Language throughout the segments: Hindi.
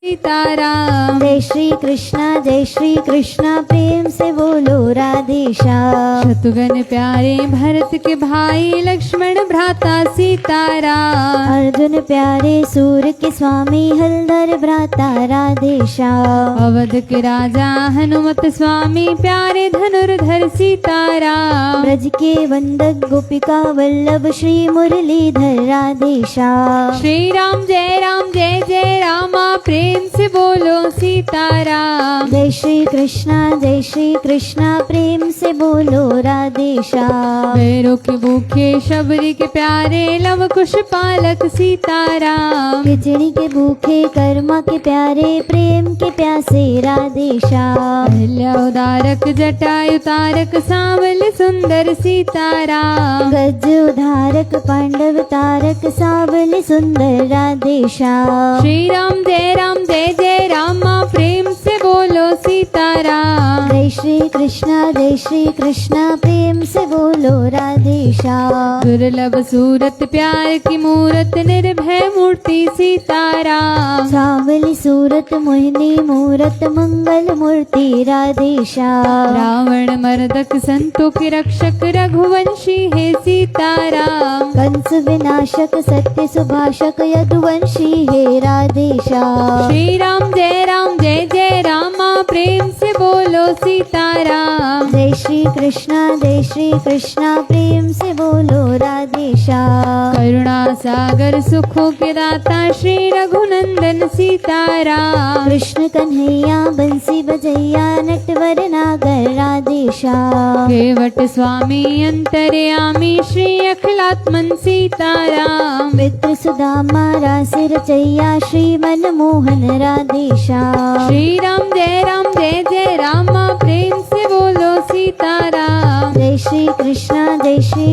सीताराम। जय श्री कृष्णा प्रेम से बोलो राधेश्याम। शत्रुघ्न प्यारे भरत के भाई लक्ष्मण भ्राता सीताराम। अर्जुन प्यारे सूर के स्वामी हलधर भ्राता राधेश्याम। अवध के राजा हनुमत स्वामी प्यारे धनुर्धर सीताराम। ब्रज के वंदक गोपिका वल्लभ श्री मुरलीधर राधेश्याम। श्री राम जय जय रामा प्रेम से बोलो सीताराम। जय श्री कृष्णा प्रेम से बोलो राधेश्याम। पैरों के भूखे शबरी के प्यारे लव कुश पालक सीताराम। खिचड़ी के भूखे कर्मा के प्यारे प्रेम के प्यासे राधेश्याम। अहिल्या उदारक जटायु तारक सांवल सुंदर सीताराम। गज उधारक पांडव तारक सांवल सुंदर राधेश्याम। श्री राम जय जय रामा प्रेम से बोलो सीताराम। जय श्री कृष्णा प्रेम से बोलो राधेश्याम। दुर्लभ सूरत प्यार की मूरत निर्भय मूर्ति सीताराम। सांवली सूरत मोहिनी मूरत मंगल मूर्ति राधेश्याम। रावण मर्दक संतों के रक्षक रघुवंशी है सीताराम। कंस विनाशक सत्य सुभाषक यदुवंशी है राधेश्याम। श्री राम जय जय रामा प्रेम से बोलो सीताराम। जय श्री कृष्णा प्रेम से बोलो राधेश्याम। करुणा सागर सुखों के दाता श्री रघुनंदन सीताराम। कृष्ण कन्हैया बंसी बजैया नटवर नागर राधेश्याम। केवट स्वामी अंतर्यामी श्री अखिलात्मन सीताराम। मित्र सुदामा रास रचैया श्री मनमोहन राधेश्याम। श्री राम जय जय रामा प्रेम से बोलो सीताराम। जय श्री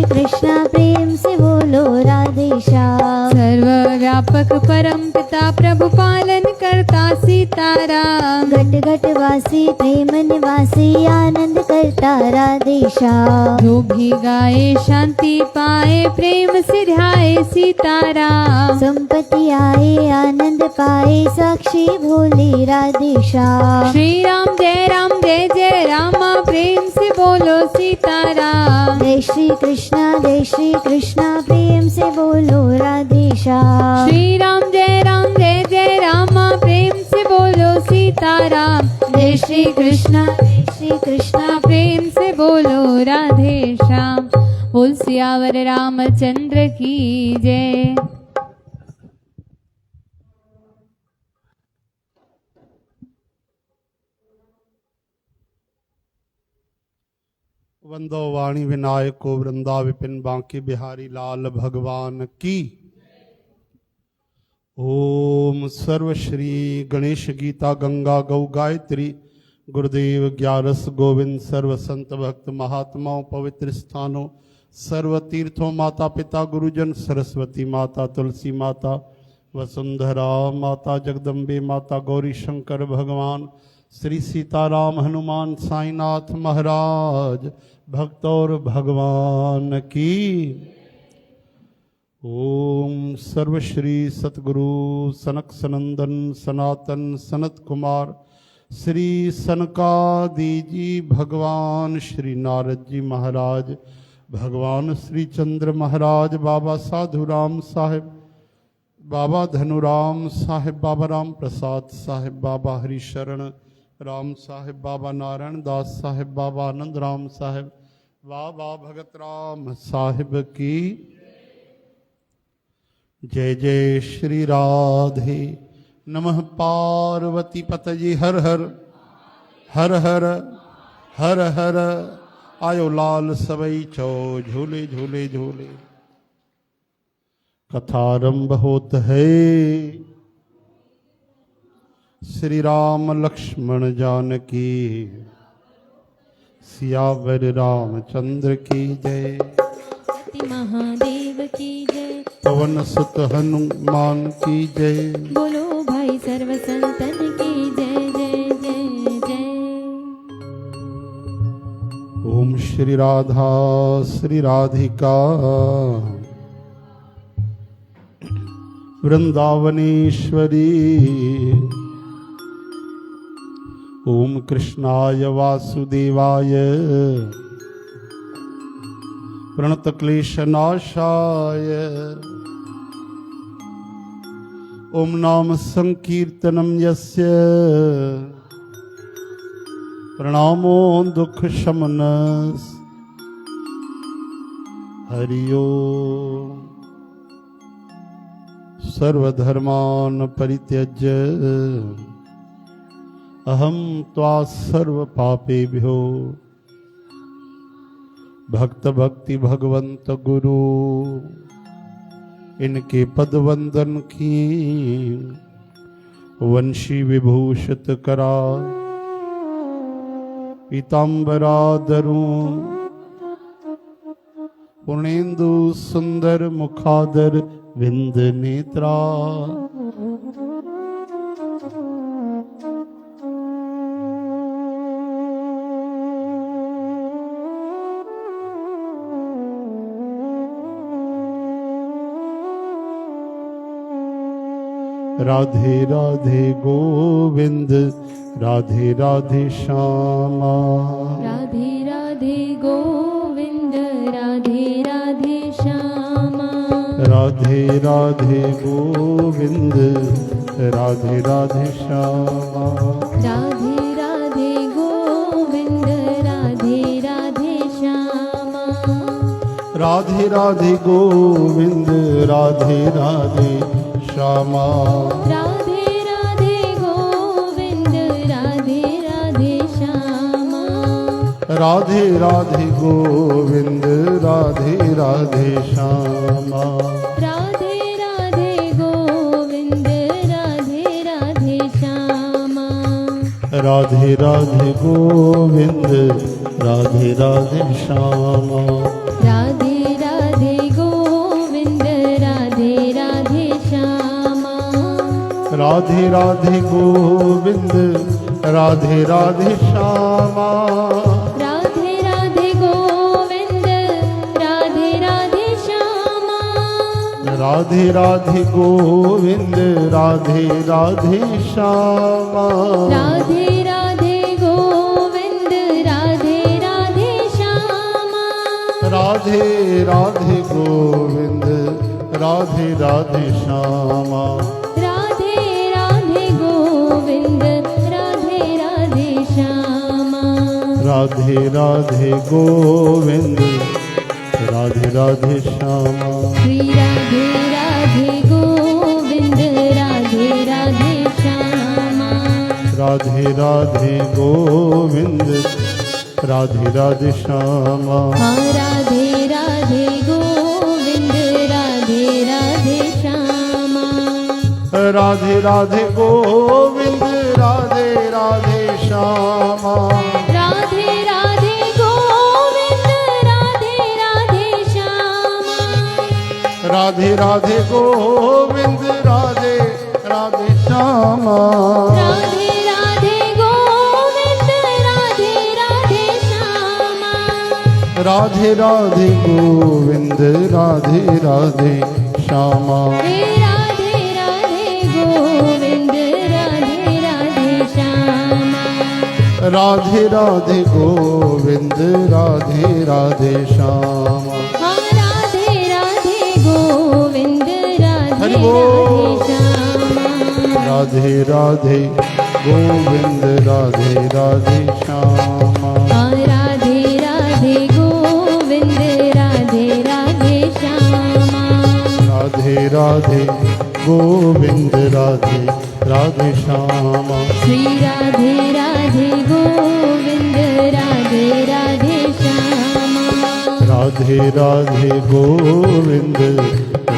कृष्णा प्रेम से बोलो राधेश्याम। सर्वव्यापक परम पिता प्रभु पालन करता सीताराम। घट घट वासी प्रेम निवासी आनंद करता राधेश्याम। जो भी गाए शांति पाए प्रेम से ध्याए सीताराम। संपत्ति आए आनंद पाए साक्षी भोले राधेश्याम। श्री राम जय जय रामा प्रेम से बोलो सीताराम। जय श्री कृष्णा प्रेम से बोलो राधेश्याम। श्री राम जय जय रामा प्रेम से बोलो सीताराम। जय श्री कृष्णा प्रेम से बोलो राधे श्याम। बोल सियावर रामचंद्र की जय। वंदो वाणी विनायक को वृंदा विपिन बांके बिहारी लाल भगवान की। ओम सर्व श्री गणेश गीता गंगा गौ गायत्री गुरुदेव ग्यारस गोविंद सर्व संत भक्त महात्माओं पवित्र स्थानों सर्व तीर्थों माता पिता गुरुजन सरस्वती माता तुलसी माता वसुंधरा माता जगदम्बे माता गौरी शंकर भगवान श्री सीताराम हनुमान साईनाथ महाराज भक्त और भगवान की। ओम सर्वश्री सतगुरु सनक सनंदन सनातन सनत कुमार श्री सनकादि जी भगवान श्री नारद जी महाराज भगवान श्री चंद्र महाराज बाबा साधुराम साहिब बाबा धनुराम साहिब बाबा राम प्रसाद साहिब बाबा हरिशरण राम साहिब बाबा नारायण दास साहिब बाबा आनंद राम साहिब बाबा भगत राम साहिब की जय जय श्री राधे नमः पार्वती पतजी हर हर हर हर हर हर आयो लाल सबई चो झूले झूले झूले। कथारंभ होत है श्री राम लक्ष्मण जानकी सियावर रामचंद्र की जय। महादेव की जय। पवन सुत हनुमान की जय। बोलो भाई सर्व संतन की जय जय जय जय। ओम श्री राधा श्री राधिका वृंदावनेश्वरी ओम कृष्णाय वासुदेवाय प्रणतक्लेशनाशाय ओम नाम संकीर्तनम यस्य प्रणामो दुख शमनस हरि ओम। सर्वधर्मान् परित्यज्य अहम त्वा सर्व पापेभ्यो भक्त भक्ति भगवंत गुरु इनके पद वंदन की वंशी विभूषित करा पीतांबरा दरूं पूर्णेन्दु सुंदर मुखादर विंद नेत्रा राधे राधे गोविंद राधे राधे श्यामा राधे राधे गोविंद राधे राधे श्यामा राधे राधे गोविंद राधे राधे श्यामा राधे राधे गोविंद राधे राधे श्यामा राधे राधे गोविंद राधे राधे श्यामा राधे राधे गोविंद राधे राधे श्यामा राधे राधे गोविंद राधे राधे श्यामा राधे राधे गोविंद राधे राधे श्यामा राधे राधे गोविंद राधे राधे श्यामा राधे राधे गोविंद राधे राधे श्यामा राधे राधे गोविंद राधे राधे श्यामा राधे राधे गोविंद राधे राधे श्यामा राधे राधे गोविंद राधे राधे श्यामा राधे राधे गोविंद राधे राधे श्यामा राधे राधे गोविंद राधे राधे श्यामा राधे राधे गोविंद राधे राधे श्यामा राधे राधे गोविंद राधे राधे श्यामा श्री राधे राधे गोविंद राधे राधे श्यामा राधे राधे गोविंद राधे राधे श्यामा हाँ राधे राधे गोविंद राधे राधे श्यामा राधे राधे गोविंद राधे राधे श्यामा राधे राधे गोविंद राधे राधे श्यामा राधे राधे गोविंद राधे राधे श्यामा राधे राधे गोविंद राधे राधे श्यामा राधे राधे गोविंद राधे राधे श्यामा हे राधे राधे गोविंद राधे राधे श्यामा राधे राधे गोविंद राधे राधे श्यामा हाँ राधे राधे गोविंद राधे हरि बोल। राधे श्यामा राधे राधे गोविंद राधे राधे श्यामा हाँ राधे राधे गोविंद राधे राधे श्यामा राधे राधे गोविंद राधे राधे श्यामा श्री राधे राधे गोविंद राधे राधे श्यामा राधे राधे गोविंद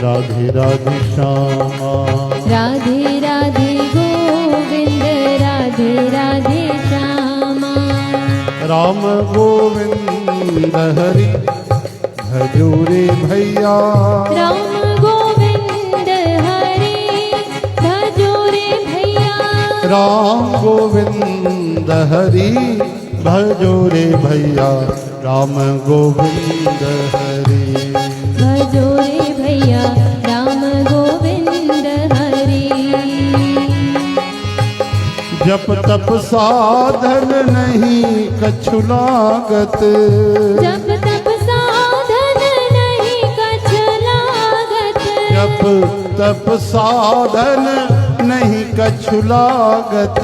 राधे राधे श्यामा राधे राधे गोविंद राधे राधे श्यामा राम गोविंद हरि भजो रे भैया राम गोविंद हरि भजो रे भैया राम गोविंद हरि भजो रे भैया राम गोविंद हरि भजो रे भैया राम गोविंद हरि जप तप साधन नहीं कछु लागत, जप तप साधन नहीं कछु लागत, जप तप साधन नहीं कछु लागत,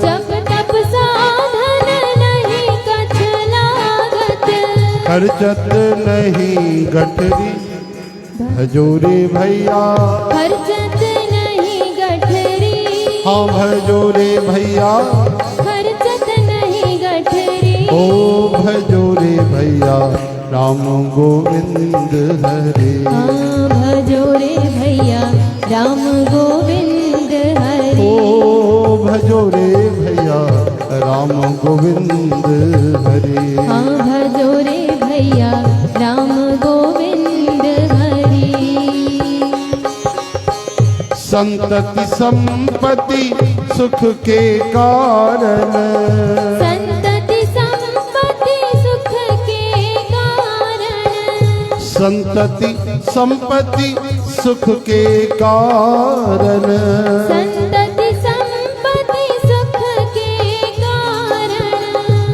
जप तप साधन नहीं कछु लागत, खर्चत नहीं गठरी भजोरे भैया, खर्चत नहीं गठरी, हाँ भजोरे भैया, खर्चत नहीं गठरी, ओ भजोरे भैया राम गोविंद हरे, हाँ भजो रे भैया राम गोविंद हरे, ओ भजोरे भैया राम गोविंद हरे, हाँ भजो रे भैया राम गोविंद हरे। संतति संपत्ति सुख के कारण, संतति संपत्ति सुख के कारण, संतति संपत्ति सुख के कारण, संतति संपत्ति सुख के कारण,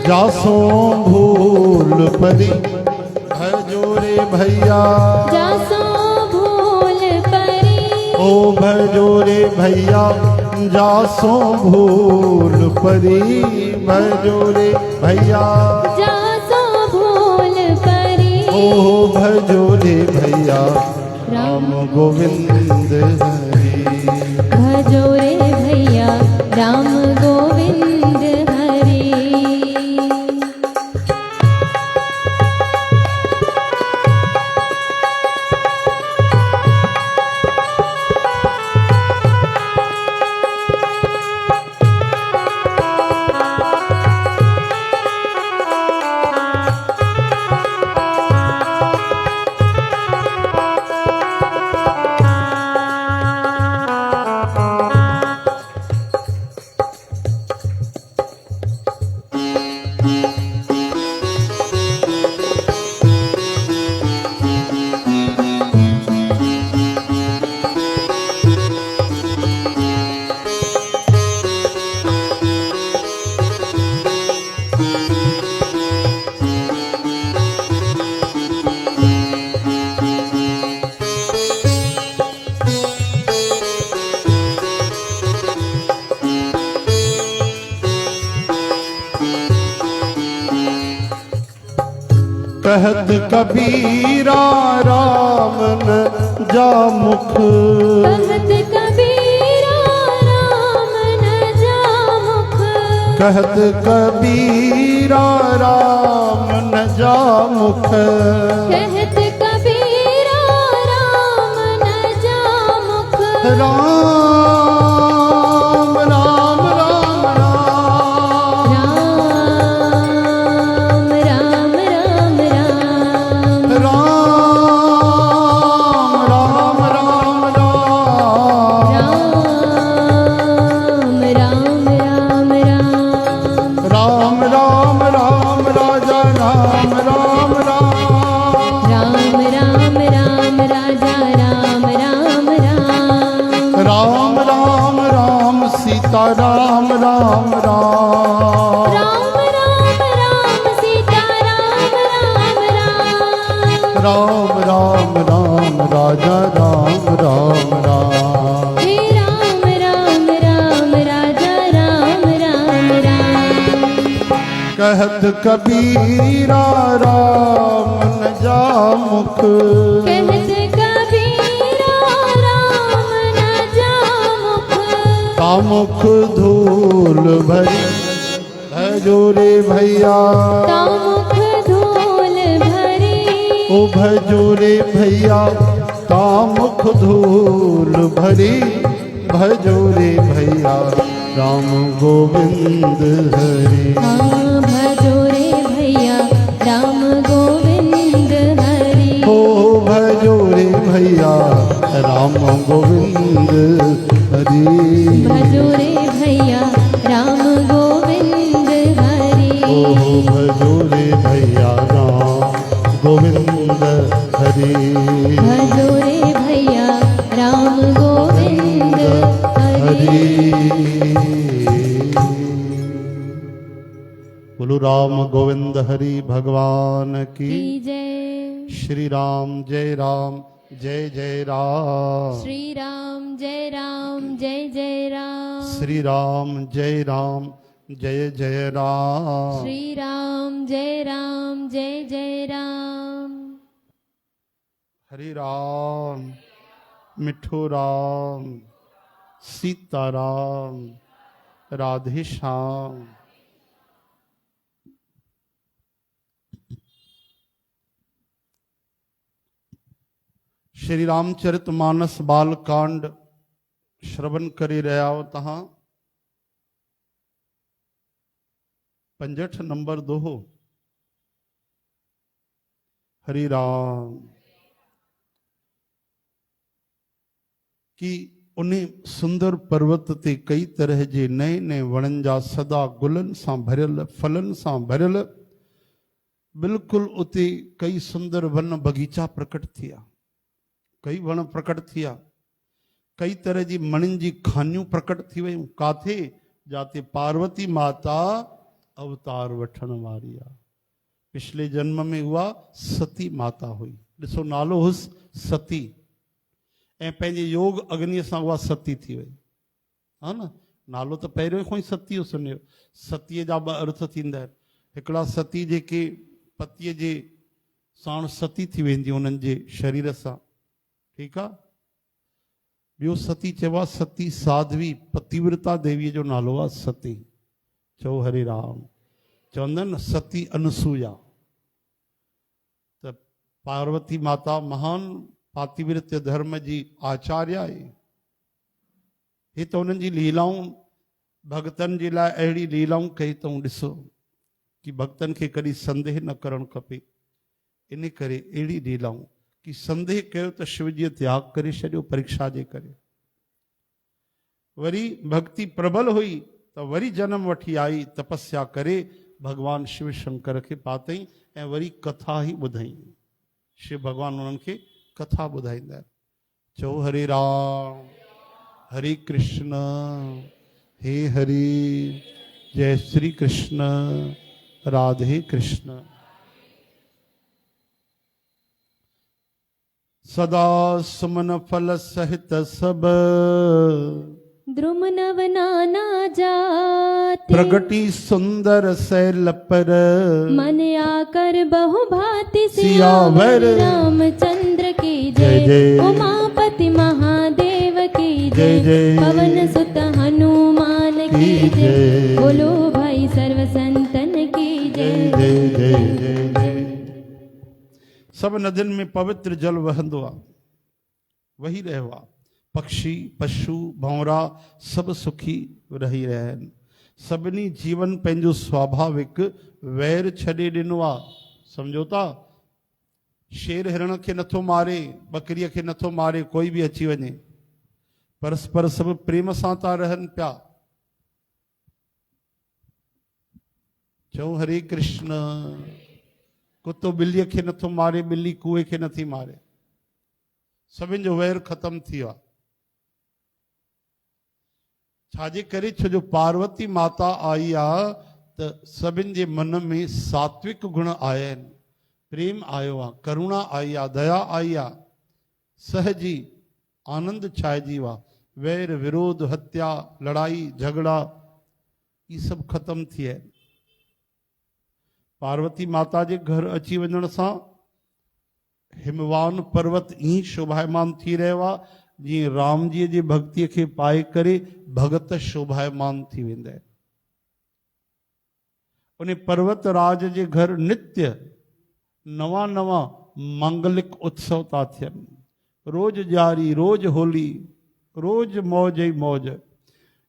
जासो भूल परी भजोरे भैया, जासो भूल परी, ओ भजोरे भैया जासो भूल परी भजोरे भैया, जासो भूल परी, ओ भजोरे भैया राम गोविंद हरे, भजो रे भैया राम गोविंद हरे। कहत कबीरा राम न जामुख, कहत कबीरा राम न जामुख, कहत कबीरा राम न जामुख, कहत कबीरा राम न जामुख, राम राम राम राम राम राम राम राम राम राम राम राम राम राम राम राम राम राम राजा राम राम राम राम राम राजा राम राम राम राम राम राम सीता राम राम राम राम राम राम सीता राम राम राम राम राम राम राजा राम राम राम हे राम राम राम राजा राम राम राम कहत कबीरा राम न जामुख, कहत कबीरा राम न जामुख, कामुख धूल भरी भजोरे भैया, तामुख धूल भरी, ओ भजोरे भैया कामुख धूल भरी भजोरे भैया राम गोविंद हरे, हाँ भजो रे भैया राम गोविंद हरे, ओ भजोरे भैया राम गोविंद हरे, भजो रे भैया राम गोविंद हरे, ओ भजोरे भैया राम गोविंद हरे, भजो रे भैया राम गोविंद हरे। हरे बोलो राम गोविंद हरि भगवान की की जय। श्री राम जय जय जय राम। श्री राम जय जय राम। श्री राम जय जय राम। श्री राम जय जय राम। हरि राम मिठो राम सीता राम राधे श्याम। श्री रामचरित मानस बालकांड श्रवण करी रहा हो तहां 65 नंबर 2। हरि राम कि उन्हें सुंदर पर्वत ते कई तरह जे नए नए वणन जा सदा गुलन सां भरियल फलन सां भरियल बिल्कुल उते कई सुंदर वन बगीचा प्रकट थिया। कई वण प्रकट थिया। कई तरह जी मणिन जी खानियूं प्रकट थी वयूं। काथे जाते पार्वती माता अवतार वठण वारी आ। पिछले जन्म में उहा सती माता हुई। ॾिसो नालो हुस सती ऐं पंहिंजे योग अग्नि सां उहा सती थी वई। हा न नालो त पहिरियों खां ई सती हुस हुनजो। सतीअ जा ॿ अर्थ थींदा आहिनि। हिकिड़ा सती जेके पतीअ जे साण सती थी वेंदी उन्हनि जे शरीर सां। ठीकु आहे। ॿियो सती चइबो आहे सती साध्वी पतिव्रता देवीअ जो नालो आहे सती। चओ हरे राम। चवंदा आहिनि न सती अनसूया। त पार्वती माता महान पातिव्रत्य धर्म जी आचार्य आहे। हे त उन्हनि जी लीलाऊं भक्तनि जे लाइ अहिड़ी लीलाऊं कई अथऊं। ॾिसो कि भक्तनि खे कॾहिं संदेह न करणु खपे। इन करे अहिड़ी लीलाऊं कि संदेह कयो त शिव जी त्याग करे छॾियो परीक्षा जे करे। वरी भक्ति प्रबल हुई त वरी जन्म वठी आई तपस्या करे भगवान शिव शंकर खे पातई ऐं वरी कथा ही ॿुधाई। शिव भगवान उन्हनि खे कथा ॿुधाईंदा आहिनि। चओ हरे राम हरे कृष्ण हे हरि जय श्री कृष्ण राधे कृष्ण। सदा सुमन फल सहित सब द्रुम नव नाना जाति। प्रगति सुंदर शैल पर मन आकर बहु भांति सियावर रामचंद्र की जय जय। जय। उमापति महादेव की जय जय। जय। पवन सुत हनुमान की की जय। जय। बोलो भाई सर्व संतन की जय जय। जय जय जय जय। सब नदियुनि में पवित्र जल वहंदो आहे। वही रहियो आहे। पक्षी पशु भंवरा सब सुखी रही रहिया आहिनि। सभिनी जीवन पंहिंजो स्वाभाविक वैर छॾे ॾिनो आहे। सम्झो था शेर हिरण खे नथो मारे बकरीअ खे नथो मारे कोई बि अची वञे। परस्पर सभु प्रेम सां था रहनि पिया। चऊं हरे कृष्ण। कुतो ॿिलीअ खे नथो मारे ॿिली कुए खे नथी मारे। सभिनि जो वैर ख़तम थी वियो आहे। छाजे करे छो जो पार्वती माता आई आहे त सभिनि जे मन में सात्विक गुण आया आहिनि। प्रेम आयो आहे करुणा आई आहे दया आई आहे। सहजी आनंद छाइजी वियो आहे। वैर विरोध हत्या लड़ाई झगड़ा ये सब ख़त्म थी विया आहिनि। पार्वती माता जे घर अची वञण सां हिमवान पर्वत ईअं शोभायमान थी रहियो आहे जीअं राम जी जे भक्तीअ खे पाए करे भगत शोभायमान थी वेंदा आहिनि। उन पर्वत राज जे घर नित्य नवा नवा मांगलिक उत्सव था थियनि। रोज ॾियारी रोज होली रोज मौज ई मौज।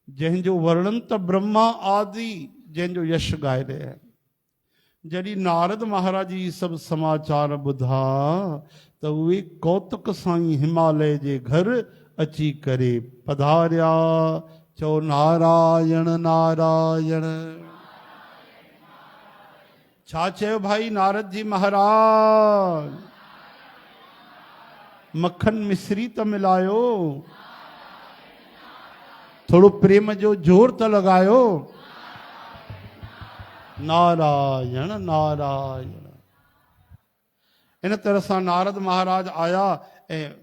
जंहिंजो वर्णन त ब्रह्मा आदि जंहिंजो यश ॻाए रहिया आहिनि। जॾहिं नारद महाराज जी सभु समाचार ॿुधा त उहे कौतुक सां ई हिमालय जे घर अची करे पधारिया। चओ नारायण नारायण। छा चयो भाई नारद जी महाराज। मक्खन मिश्री त मिलायो। थोड़ो प्रेम जो जोर तो लगायो। नारायण नारायण। इन तरह सां नारद महाराज आया ऐं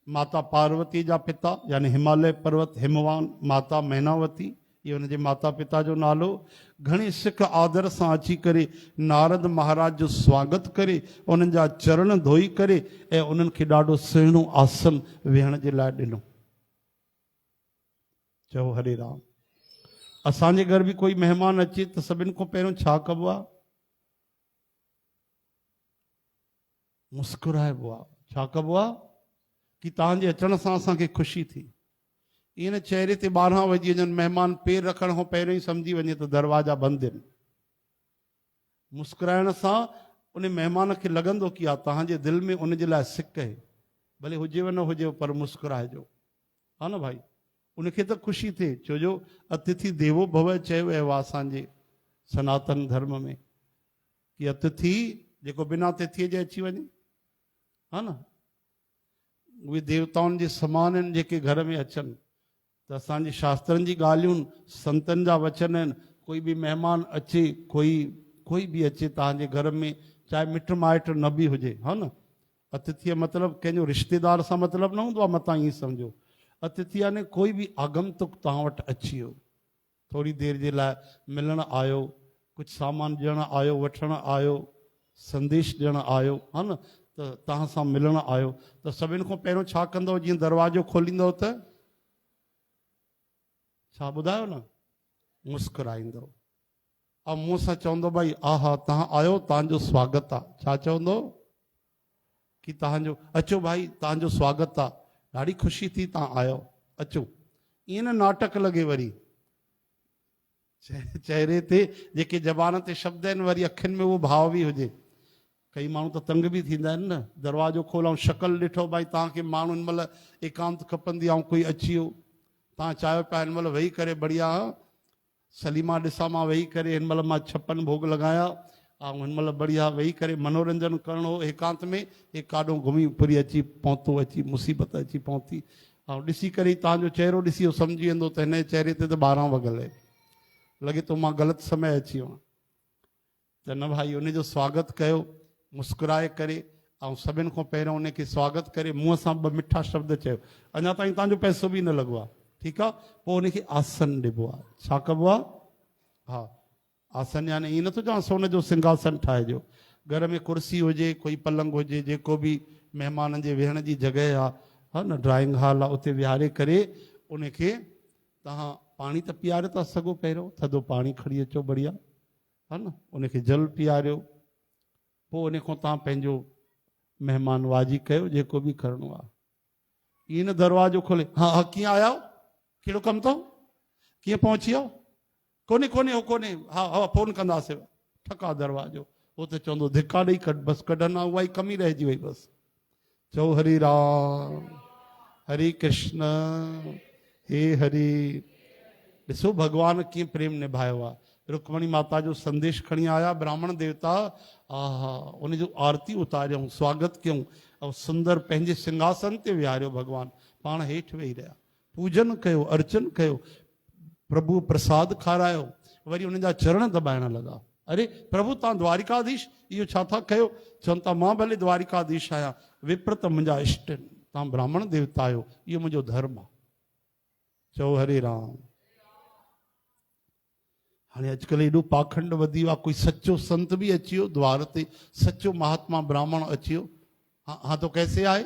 माता पार्वती जा पिता यानी हिमालय पर्वत हिमवान माता मैनावती, ये उनके माता पिता जो नालो, घणे सिख आदर सां अची करे नारद महाराज जो स्वागत करे, उन्हनि जा चरण धोई करे ऐं उन्हनि खे ॾाढो सुहिणो आसन वेहण जे लाइ ॾिनो। चओ हरे राम। असांजे घर बि कोई महिमान अचे त सभिनि खां पहिरियों छा कबो आहे? मुस्कुराइबो आहे। छा कबो आहे? कि तव्हांजे अचण सां असांखे ख़ुशी थी। ईअं न चेहरे ते 12 वॼी वञनि, महिमान पेर रखण खां पहिरियों ई सम्झी वञे त दरवाजा बंदि आहिनि। मुस्कुराइण सां उन महिमान खे लॻंदो कि हा तव्हांजे दिलि में उनजे लाइ सिक आहे, भले हुजेव न हुजेव पर मुस्कुराइजो, हा न भाई। उनखे त ख़ुशी थिए, छो जो अतिथि देवो भव चयो वियो आहे असांजे सनातन धर्म में कि अतिथि जेको बिना तिथीअ जे अची वञे, हा न, उहे देवताउनि जे समान आहिनि जेके घर में अचनि। त असांजे शास्त्रनि जी ॻाल्हियूं, संतनि जा वचन आहिनि। कोई बि महिमान अचे, कोई बि अचे तव्हांजे घर में, चाहे मिट माइट न बि हुजे, हा न, अतिथि मतिलबु कंहिंजो रिश्तेदार सां मतिलबु न हूंदो आहे, मतां ईअं सम्झो। अतिथि यानी कोई बि आगंतुक तव्हां वटि अची वियो, थोरी देरि जे लाइ मिलणु आयो, कुझु सामान ॾियणु आयो, वठणु आयो, संदेश ॾियणु आयो, हा न, त तव्हां सां मिलणु आयो त सभिनि खां पहिरियों छा कंदव? जीअं दरवाजो खोलींदव त छा ॿुधायो न, मुस्कुराईंदव ऐं मूं सां चवंदो भाई आहा तव्हां आयो, तव्हांजो स्वागत आहे। छा चवंदो? कि तव्हांजो अचो भाई, तव्हांजो स्वागत आहे, ॾाढी ख़ुशी थी तव्हां आयो, अचो। ईअं न नाटक लॻे वरी चेहरे ते, जेके ज़बान ते शब्द आहिनि, वरी अखियुनि में उहो भाव बि हुजे। कई माण्हू त तंग बि थींदा आहिनि न, दरवाजो खोलूं, शक्ल ॾिठो भाई तव्हांखे माण्हू हिन महिल एकांत खपंदी आहे, कोई अची वियो, तव्हां चाहियो पिया हिन महिल वेही करे बढ़िया सलीमा ॾिसां मां वेही करे, हिन महिल मां 56 भोग लॻाया ऐं हिन महिल बढ़िया वेही करे मनोरंजन करणो एकांत में, हे काॾों घुमी फिरी अची पहुतो, अची मुसीबत अची पहुती ऐं ॾिसी करे तव्हांजो चहिरो ॾिसी उहो सम्झी वेंदो त हिन जे चहिरे ते त 12 वॻल आहे, लॻे थो मां ग़लति समय अची वियो। त न भाई, उनजो स्वागत कयो मुस्कुराए करे ऐं सभिनि खां पहिरियों उनखे स्वागत करे मुंहं सां 2 मिठा शब्द चयो। अञा ताईं तव्हांजो पैसो बि न लॻो आहे, ठीकु आहे। पोइ उनखे आसन ॾिबो आहे। छा कबो आहे? हा, आसन यानी ईअं नथो चवां सोन जो सिंघासन ठाहिजो, घर में कुर्सी हुजे, कोई पलंग हुजे, जेको बि महिमाननि जे वेहण जी जॻह आहे, हा न, ड्राइंग हॉल आहे, उते विहारे करे उनखे तव्हां पाणी त पीआरे था सघो, पहिरियों थधो पाणी खणी अचो बढ़िया, हा न, उनखे जल पीआरियो। पोइ उन खां तव्हां पंहिंजो महिमानवाजी कयो, जेको बि करिणो आहे। ईअं न दरवाजो खोले, हा हा कीअं आया, कहिड़ो कमु अथव, कीअं पहुची वियो, कोन्हे हो कोन्हे, हा हा फोन कंदासीं, ठका दरवाजो। उहो त चवंदो धिका ॾेई कढ, बसि कढंदा, उहा ई कमी रहिजी वई बसि। चओ हरि राम, हरे कृष्ण, हे हरि। ॾिसो भॻवान कीअं प्रेम निभायो आहे। रुक्मणी माता जो संदेश खणी आया ब्राह्मण देवता, आहा उनजो आरती उतारियऊं, स्वागत कयूं ऐं सुंदर पंहिंजे सिंघासन ते विहारियो। भॻवान पाण हेठि वेही रहिया, पूजन कयो, अर्चन कयो, प्रभु प्रसाद खारायो, वरी उन्हनि जा चरण दॿाइण लॻा। अरे प्रभु तव्हां द्वारिकाधीश, इहो छा था कयो? चवनि था मां भले द्वारिकाधीश आहियां, विप्र त मुंहिंजा इष्ट आहिनि, तव्हां ब्राह्मण देवता आहियो, इहो मुंहिंजो धर्म आहे। चओ हरे राम। हाणे अॼुकल्ह एॾो पाखंड वधी वियो आहे, कोई सचो संत बि अची वियो द्वार ते, सचो महात्मा ब्राह्मण अची वियो, हाँ तो कैसे आए,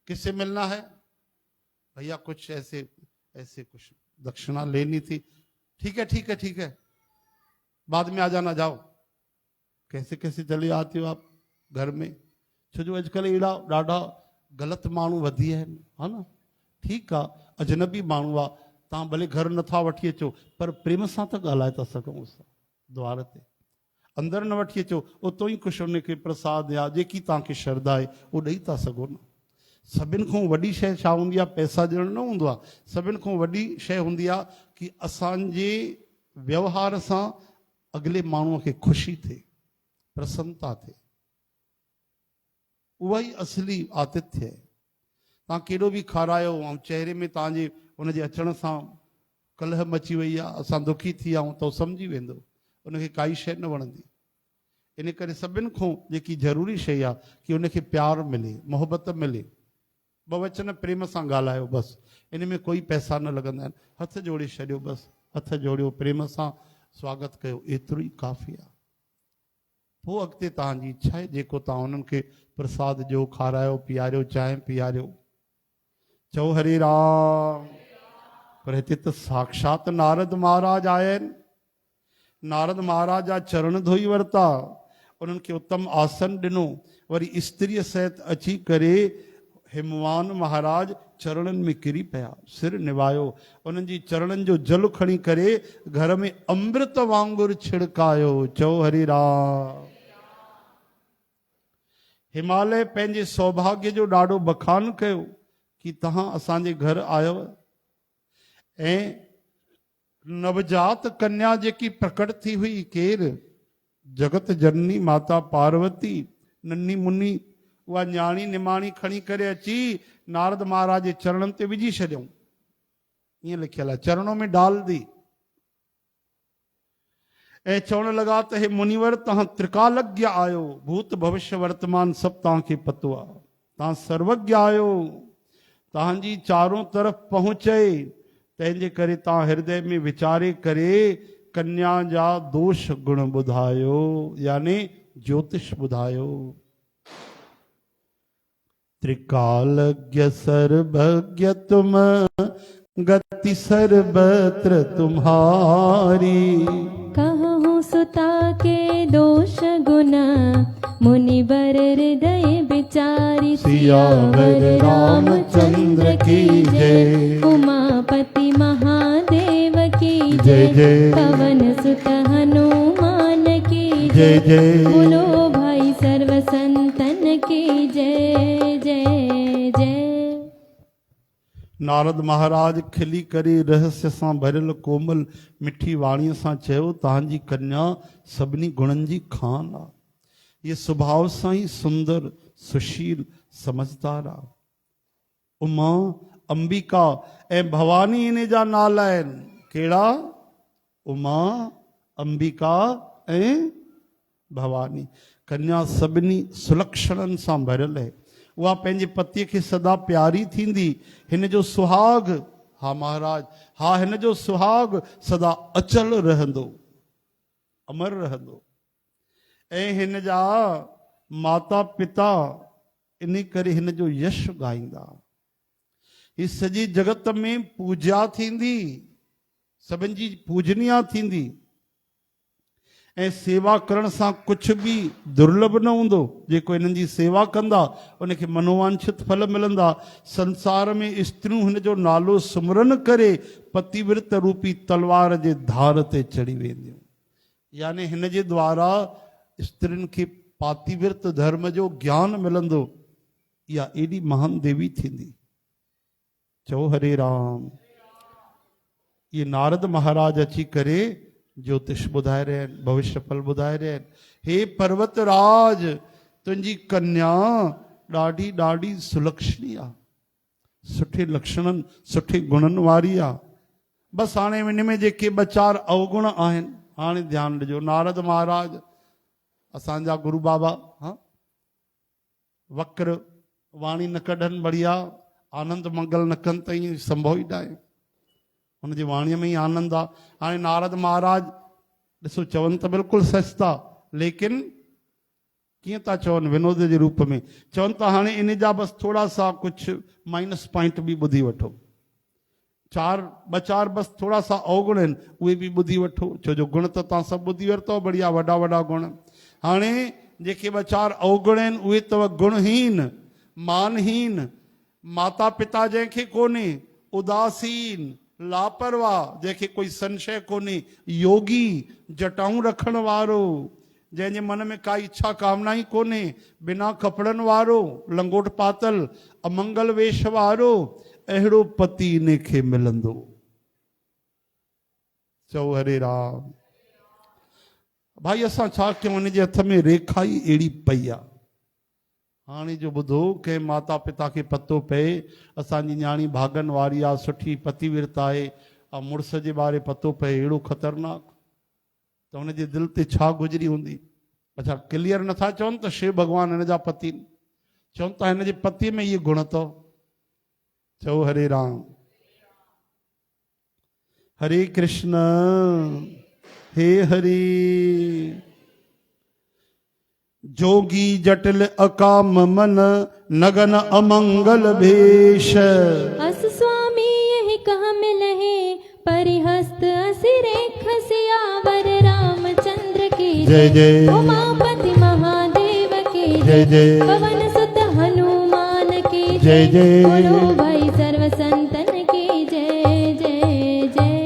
किससे मिलना है भैया, कुछ ऐसे कुछ दक्षिणा लेनी थी, ठीक है बाद में आ जाना, जाओ। कैसे चले आते हो आप घर में? छो जो अॼुकल्ह अहिड़ा ॾाढा ग़लति माण्हू वधी विया आहिनि, हा न, ठीकु आहे अजनबी माण्हू आहे, तव्हां भले घर नथा वठी अचो पर प्रेम सां त ॻाल्हाए था सघूं असां द्वार ते, अंदरि न वठी अचो, उतो ई कुझु उनखे प्रसाद या जेकी तव्हांखे श्रद्धा आहे उहो ॾेई था सघो न। सभिनि खां वॾी शइ छा हूंदी आहे? पैसा ॾियणु न हूंदो आहे, सभिनि खां वॾी शइ हूंदी आहे कि असांजे व्यवहार सां अॻिले माण्हूअ खे ख़ुशी थिए, प्रसन्नता थिए, उहा ई असली आतिथ्य आहे। तव्हां केॾो बि खारायो ऐं चहिरे में तव्हांजे उनजे अचण सां कलह मची वई आहे, असां दुखी थी विया आहियूं, त उहो सम्झी वेंदो, उनखे काई शइ न वणंदी। इन करे सभिनि खां जेकी ज़रूरी शइ आहे कि उनखे प्यारु मिले, मोहबत मिले, ॿ वचन प्रेम सां ॻाल्हायो बसि, इन में कोई पैसा न लॻंदा आहिनि। हथ जोड़े छॾियो बसि, हथ जोड़ियो, प्रेम सां स्वागत कयो, एतिरो ई काफ़ी आहे। पोइ अॻिते तव्हांजी इच्छा आहे, जेको तव्हां उन्हनि खे प्रसाद ॾियो, खारायो, पीआरियो, चांहि पीआरियो, चओ हरे राम। पर हिते त साक्षात नारद महाराज आया आहिनि। नारद महाराज जा चरण धोई वरिता, उन्हनि खे उत्तम आसन ॾिनो, वरी स्त्रीअ सहित अची करे हिमवान महाराज चरणनि में किरी पिया, सिर निभायो, उन्हनि जी चरणनि जो जल खणी करे घर में अमृत वांगुरु छिड़कायो, चओ हरे राम। हिमालय पंहिंजे सौभाग्य जो ॾाढो बखान कयो कि तव्हां असांजे घर आयो ऐं नवजात कन्या जेकी प्रकट थी हुई, केरु? जगत जननी माता पार्वती, नन्ही मुन्नी उहा न्याणी निमाणी खणी करे अची नारद महाराज जे चरणनि ते विझी छॾियऊं। ईअं लिखियल आहे, चरणों में डाल दी, ऐं चवण लॻा त हे मुनिवर, तव्हां त्रिकालज्ञ आहियो, भूत भविष्य वर्तमान सभु तव्हांखे पतो आहे, तव्हां सर्वज्ञ आहियो, तव्हांजी चारों तरफ़ पहुच आहे, तंहिंजे करे तव्हां हृदय में वीचारे करे कन्या जा दोष गुण ॿुधायो, यानी ज्योतिष ॿुधायो। त्रिकालज्ञ सर्वज्ञ तुम, गति सर्वत्र तुम्हारी, कहूँ सुता के दोष गुण, मुनिवर हृदय विचारी, सियावर रामचंद्र की जय, उमापति महादेव की जय जय, पवन सुत हनुमान की जय जय, बोलो भाई सर्व संतन की जय जय जय। नारद महाराज खिली करे रहस्य सां भरियल कोमल मिठी वाणीअ सां चयो, तव्हांजी कन्या सभिनी गुणनि जी खान आहे, ये स्वभाव सां ई सुंदर, सुशील, समझदार आहे। उमा, अंबिका ऐं भवानी इन जा नाला आहिनि। कहिड़ा? उमा, अंबिका ऐं भवानी। कन्या सभिनी सुलक्षणनि सां भरियल आहे, उहा पंहिंजे पतीअ खे सदा प्यारी थींदी। हिन जो सुहाग, हा महाराज, हा हिन जो सुहाग सदा अचल रहंदो, अमर रहंदो। ऐं हिन जा माता पिता इन करे हिन जो यश ॻाईंदा। ही सॼी जगत में पूजा थींदी, सभिनि जी पूजनीया थींदी, ऐं सेवा करण सां कुझु बि दुर्लभ न हूंदो। जेको हिननि जी सेवा कंदा उनखे मनोवांछित फल मिलंदा। संसार में स्त्रियूं हिन जो नालो सुमरन करे पतिव्रत रूपी तलवार जे धार ते चढ़ी वेंदियूं। यानी हिन जे द्वारा स्त्रियुनि खे पातिव्रत धर्म जो ज्ञान मिलंदो। इहा एॾी महान देवी थींदी। चओ हरे राम। ये नारद महाराज अची करे ज्योतिष ॿुधाए रहिया आहिनि, भविष्य फल ॿुधाए रहिया आहिनि। हे पर्वत राज, तुंहिंजी कन्या ॾाढी ॾाढी सुलक्षणी आहे, सुठे लक्षणनि सुठे गुणनि वारी आहे। बसि हाणे हिन में जेके ॿ चारि अवगुण आहिनि, हाणे ध्यानु ॾिजो। नारद महाराज असांजा गुरु बाबा, हा, वक्र वाणी न कढनि, बढ़िया आनंद मंगल न कनि त ईअं संभव ई न आहे। हुनजी वाणीअ में ई आनंद आहे। हाणे नारद महाराज ॾिसो चवनि त बिल्कुलु सच था, लेकिन कीअं था चवनि विनोद जे रूप में चवनि था। हाणे इन जा बसि थोरा सा कुझु माइनस पॉइंट बि ॿुधी वठो। ॿ चारि बसि थोरा सा अवगुण आहिनि, उहे बि ॿुधी वठो। छो जो गुण त तव्हां सभु ॿुधी वरितव, बढ़िया वॾा वॾा गुण। हाणे जेके ॿ चारि अवगुण आहिनि उहे अथव गुणहीन, मानहीन, माता पिता जंहिंखे कोन्हे, उदासीन, लापरवाह जंहिंखे कोई संशय कोन्हे, योगी, जटाऊं रखण वारो, जंहिंजे मन में काई इच्छा कामना ई कोन्हे, बिना कपिड़नि वारो, लंगोट पातल, अमंगल वेश वारो, अहिड़ो पति इन खे मिलंदो। चओ हरे राम। भाई असां छा कयूं, हुन जे हथ में रेखा ई अहिड़ी पई आहे। हाणे जो ॿुधो कंहिं माता पिता खे पतो पए असांजी न्याणी भागन वारी आहे, सुठी पति विर्त आहे, ऐं मुड़ुस जे बारे पतो पए अहिड़ो ख़तरनाक, त हुनजे दिलि ते छा गुज़री हूंदी। अच्छा क्लियर नथा चवनि त शिव भॻवानु हिन जा पति, चवनि था हिन जे पतीअ में इहे गुण अथव। चओ हरे राम, हरे कृष्ण, हे हरि। जोगी जटिल अकाम मन, नगन अमंगल भेष। अस स्वामी यही कह मिलहे, परिहस्त असिरेख सियावर रामचंद्र की जय जय। उमापति महादेव की जय जय। पवन सुत हनुमान की जय जय। बोलो भाई सर्व संतन की जय जय जय।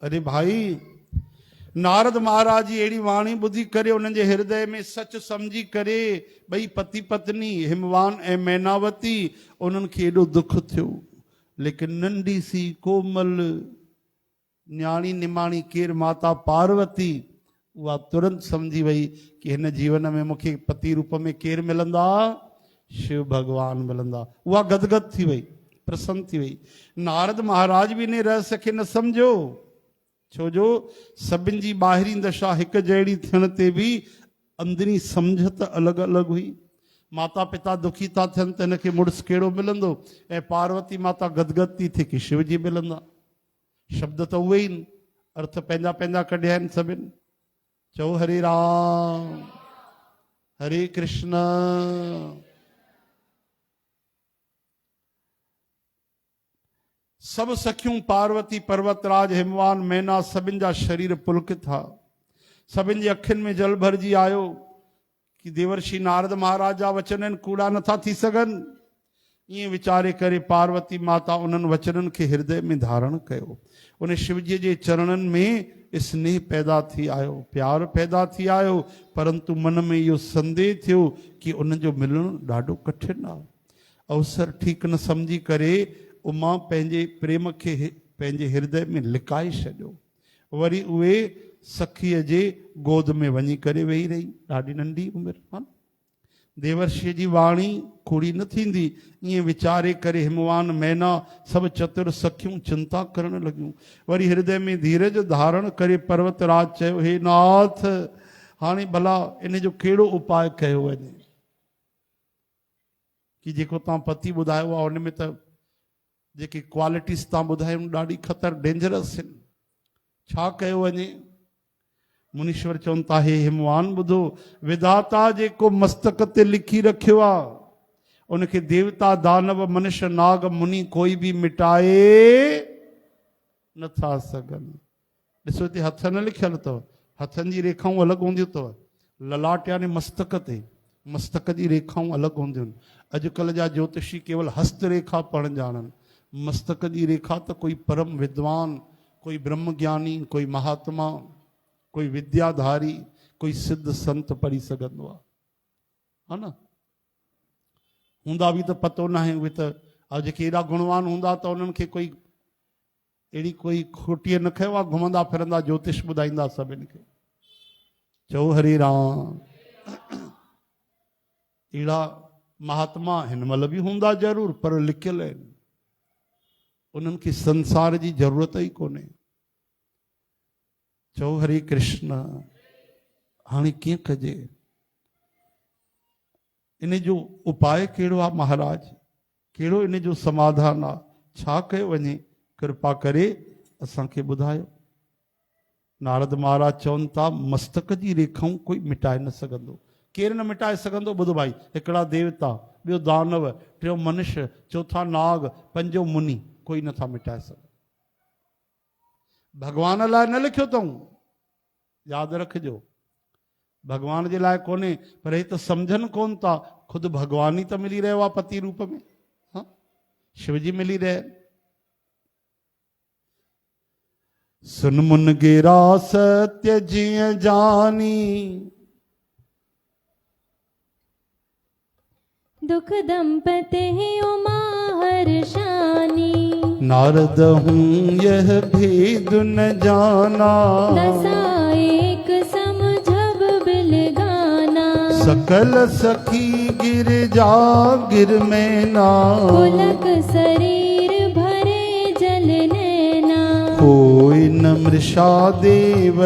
अरे भाई, नारद महाराज जी अहिड़ी वाणी ॿुधी करे उन्हनि जे हृदय में सच सम्झी करे ॿई पति पत्नी हिमवान ऐं मैनावती उन्हनि खे एॾो दुख थियो। लेकिन नंढी सी कोमल न्याणी निमाणी केर माता पार्वती, उहा तुरंत सम्झी वई कि हिन जीवन में मूंखे पति रूप में केर मिलंदा, शिव भगवान मिलंदा। उहा गदगद थी वई, प्रसन्न थी वई। नारद महाराज बि इन रहस्य खे न सम्झो, छो जो सभिनि जी ॿाहिरीं दशा हिकु जहिड़ी थियण ते बि अंदरी सम्झ त अलॻि अलॻि हुई। माता पिता दुखी था थियनि त हिनखे मुड़ुसु कहिड़ो मिलंदो, ऐं पार्वती माता गदगद थी थिए कि शिव जी मिलंदा। शब्द त उहे ई आहिनि, अर्थ पंहिंजा पंहिंजा कढिया आहिनि सभिनि। चओ हरे राम, हरे कृष्ण। सब सखियूं पार्वती पर्वतराज हिमवान मैना सभिनि जा शरीर पुलकित था, सभिनि जी अखियुनि में जल भरिजी आयो कि देवर्षि नारद महाराज जा वचन आहिनि, कूड़ा नथा थी सघनि। ईअं वीचारे करे पार्वती माता उन्हनि वचननि खे हृदय में धारण कयो। उन शिवजीअ जे चरणनि में स्नेह पैदा थी आयो, प्यार पैदा थी आयो, परंतु मन में इहो संदेह थियो कि उनजो मिलणु ॾाढो कठिन आहे। अवसर ठीकु न सम्झी करे उमा पंहिंजे प्रेम खे पंहिंजे हृदय में लिकाए छॾियो। वरी उहे सखीअ जे गोद में वञी करे वेही रही, ॾाढी नंढी उमिरि हा। देवर्षीअ जी वाणी कूड़ी न थींदी, ईअं वीचारे करे हिमवान मैना सभु चतुर सखियूं चिंता करण लॻियूं। वरी हृदय में धीरज धारण करे पर्वतराज चयो, हे नाथ, हाणे भला इन जो कहिड़ो उपाय कयो वञे कि जेको तव्हां पति ॿुधायो आहे उन में त जेके क्वालिटीज़ तव्हां ॿुधायूं ॾाढी ख़तर डेंजरस आहिनि, छा कयो वञे। मुनीश्वर चवनि था, हे हिमवान ॿुधो, विधाता जेको मस्तक ते लिखी रखियो आहे उनखे देवता दानव मनुष्य नाग मुनि कोई बि मिटाए नथा सघनि। ॾिसो हिते हथ न लिखियल अथव, हथनि जी रेखाऊं अलॻि हूंदियूं अथव, ललाट यानी मस्तक ते, मस्तक जी रेखाऊं अलॻि हूंदियूं आहिनि। अॼुकल्ह जा ज्योतिषी केवल हस्त रेखा पढ़णु ॼाणनि, मस्तक जी रेखा त कोई परम विद्वान, कोई ब्रह्म ज्ञानी, कोई महात्मा, कोई विद्याधारी, कोई सिद्ध संत पढ़ी सघंदो आहे, हा न। हूंदा बि त पतो न आहे, उहे त जेके एॾा गुणवान हूंदा त उन्हनि खे कोई अहिड़ी कोई खोटीअ न खयो आहे, घुमंदा फिरंदा ज्योतिष ॿुधाईंदा सभिनि खे। चओ हरे राम। अहिड़ा महात्मा हिन महिल बि हूंदा ज़रूर, पर लिकियल आहिनि, उन्हनि खे संसार जी ज़रूरत ई कोन्हे। चओ हरे कृष्ण। हाणे कीअं कजे, इन जो उपाय कहिड़ो आहे महाराज, कहिड़ो इन जो समाधान आहे, छा कयो वञे, कृपा करे असांखे ॿुधायो। नारद महाराज चवनि था, मस्तक जी रेखाऊं कोई मिटाए न सघंदो, केरु न मिटाए सघंदो। ॿुधो भाई, हिकिड़ा देवता, ॿियो दानव, टियों मनुष्य, चौथा नाग, पंजो मुनि, कोई नथा मिटाए सघे। भगवान लाइ न लिखियो अथऊं, यादि रखिजो, भगवान जे लाइ कोन्हे, पर हे त सम्झनि कोन था, ख़ुदि भगवान ई त मिली रहियो आहे पति रूप में, हा, शिवजी मिली रहे। सुन मुन गेरा सत्य जीअं जानी, दुख दंपते उमा हर्षानी, नारद हूँ यह भेद न जाना, दसा एक समझब बिल गाना, सकल सखी गिरजा गिर में ना, पुलक शरीर भरे जल नैना, कोई न मृषा देव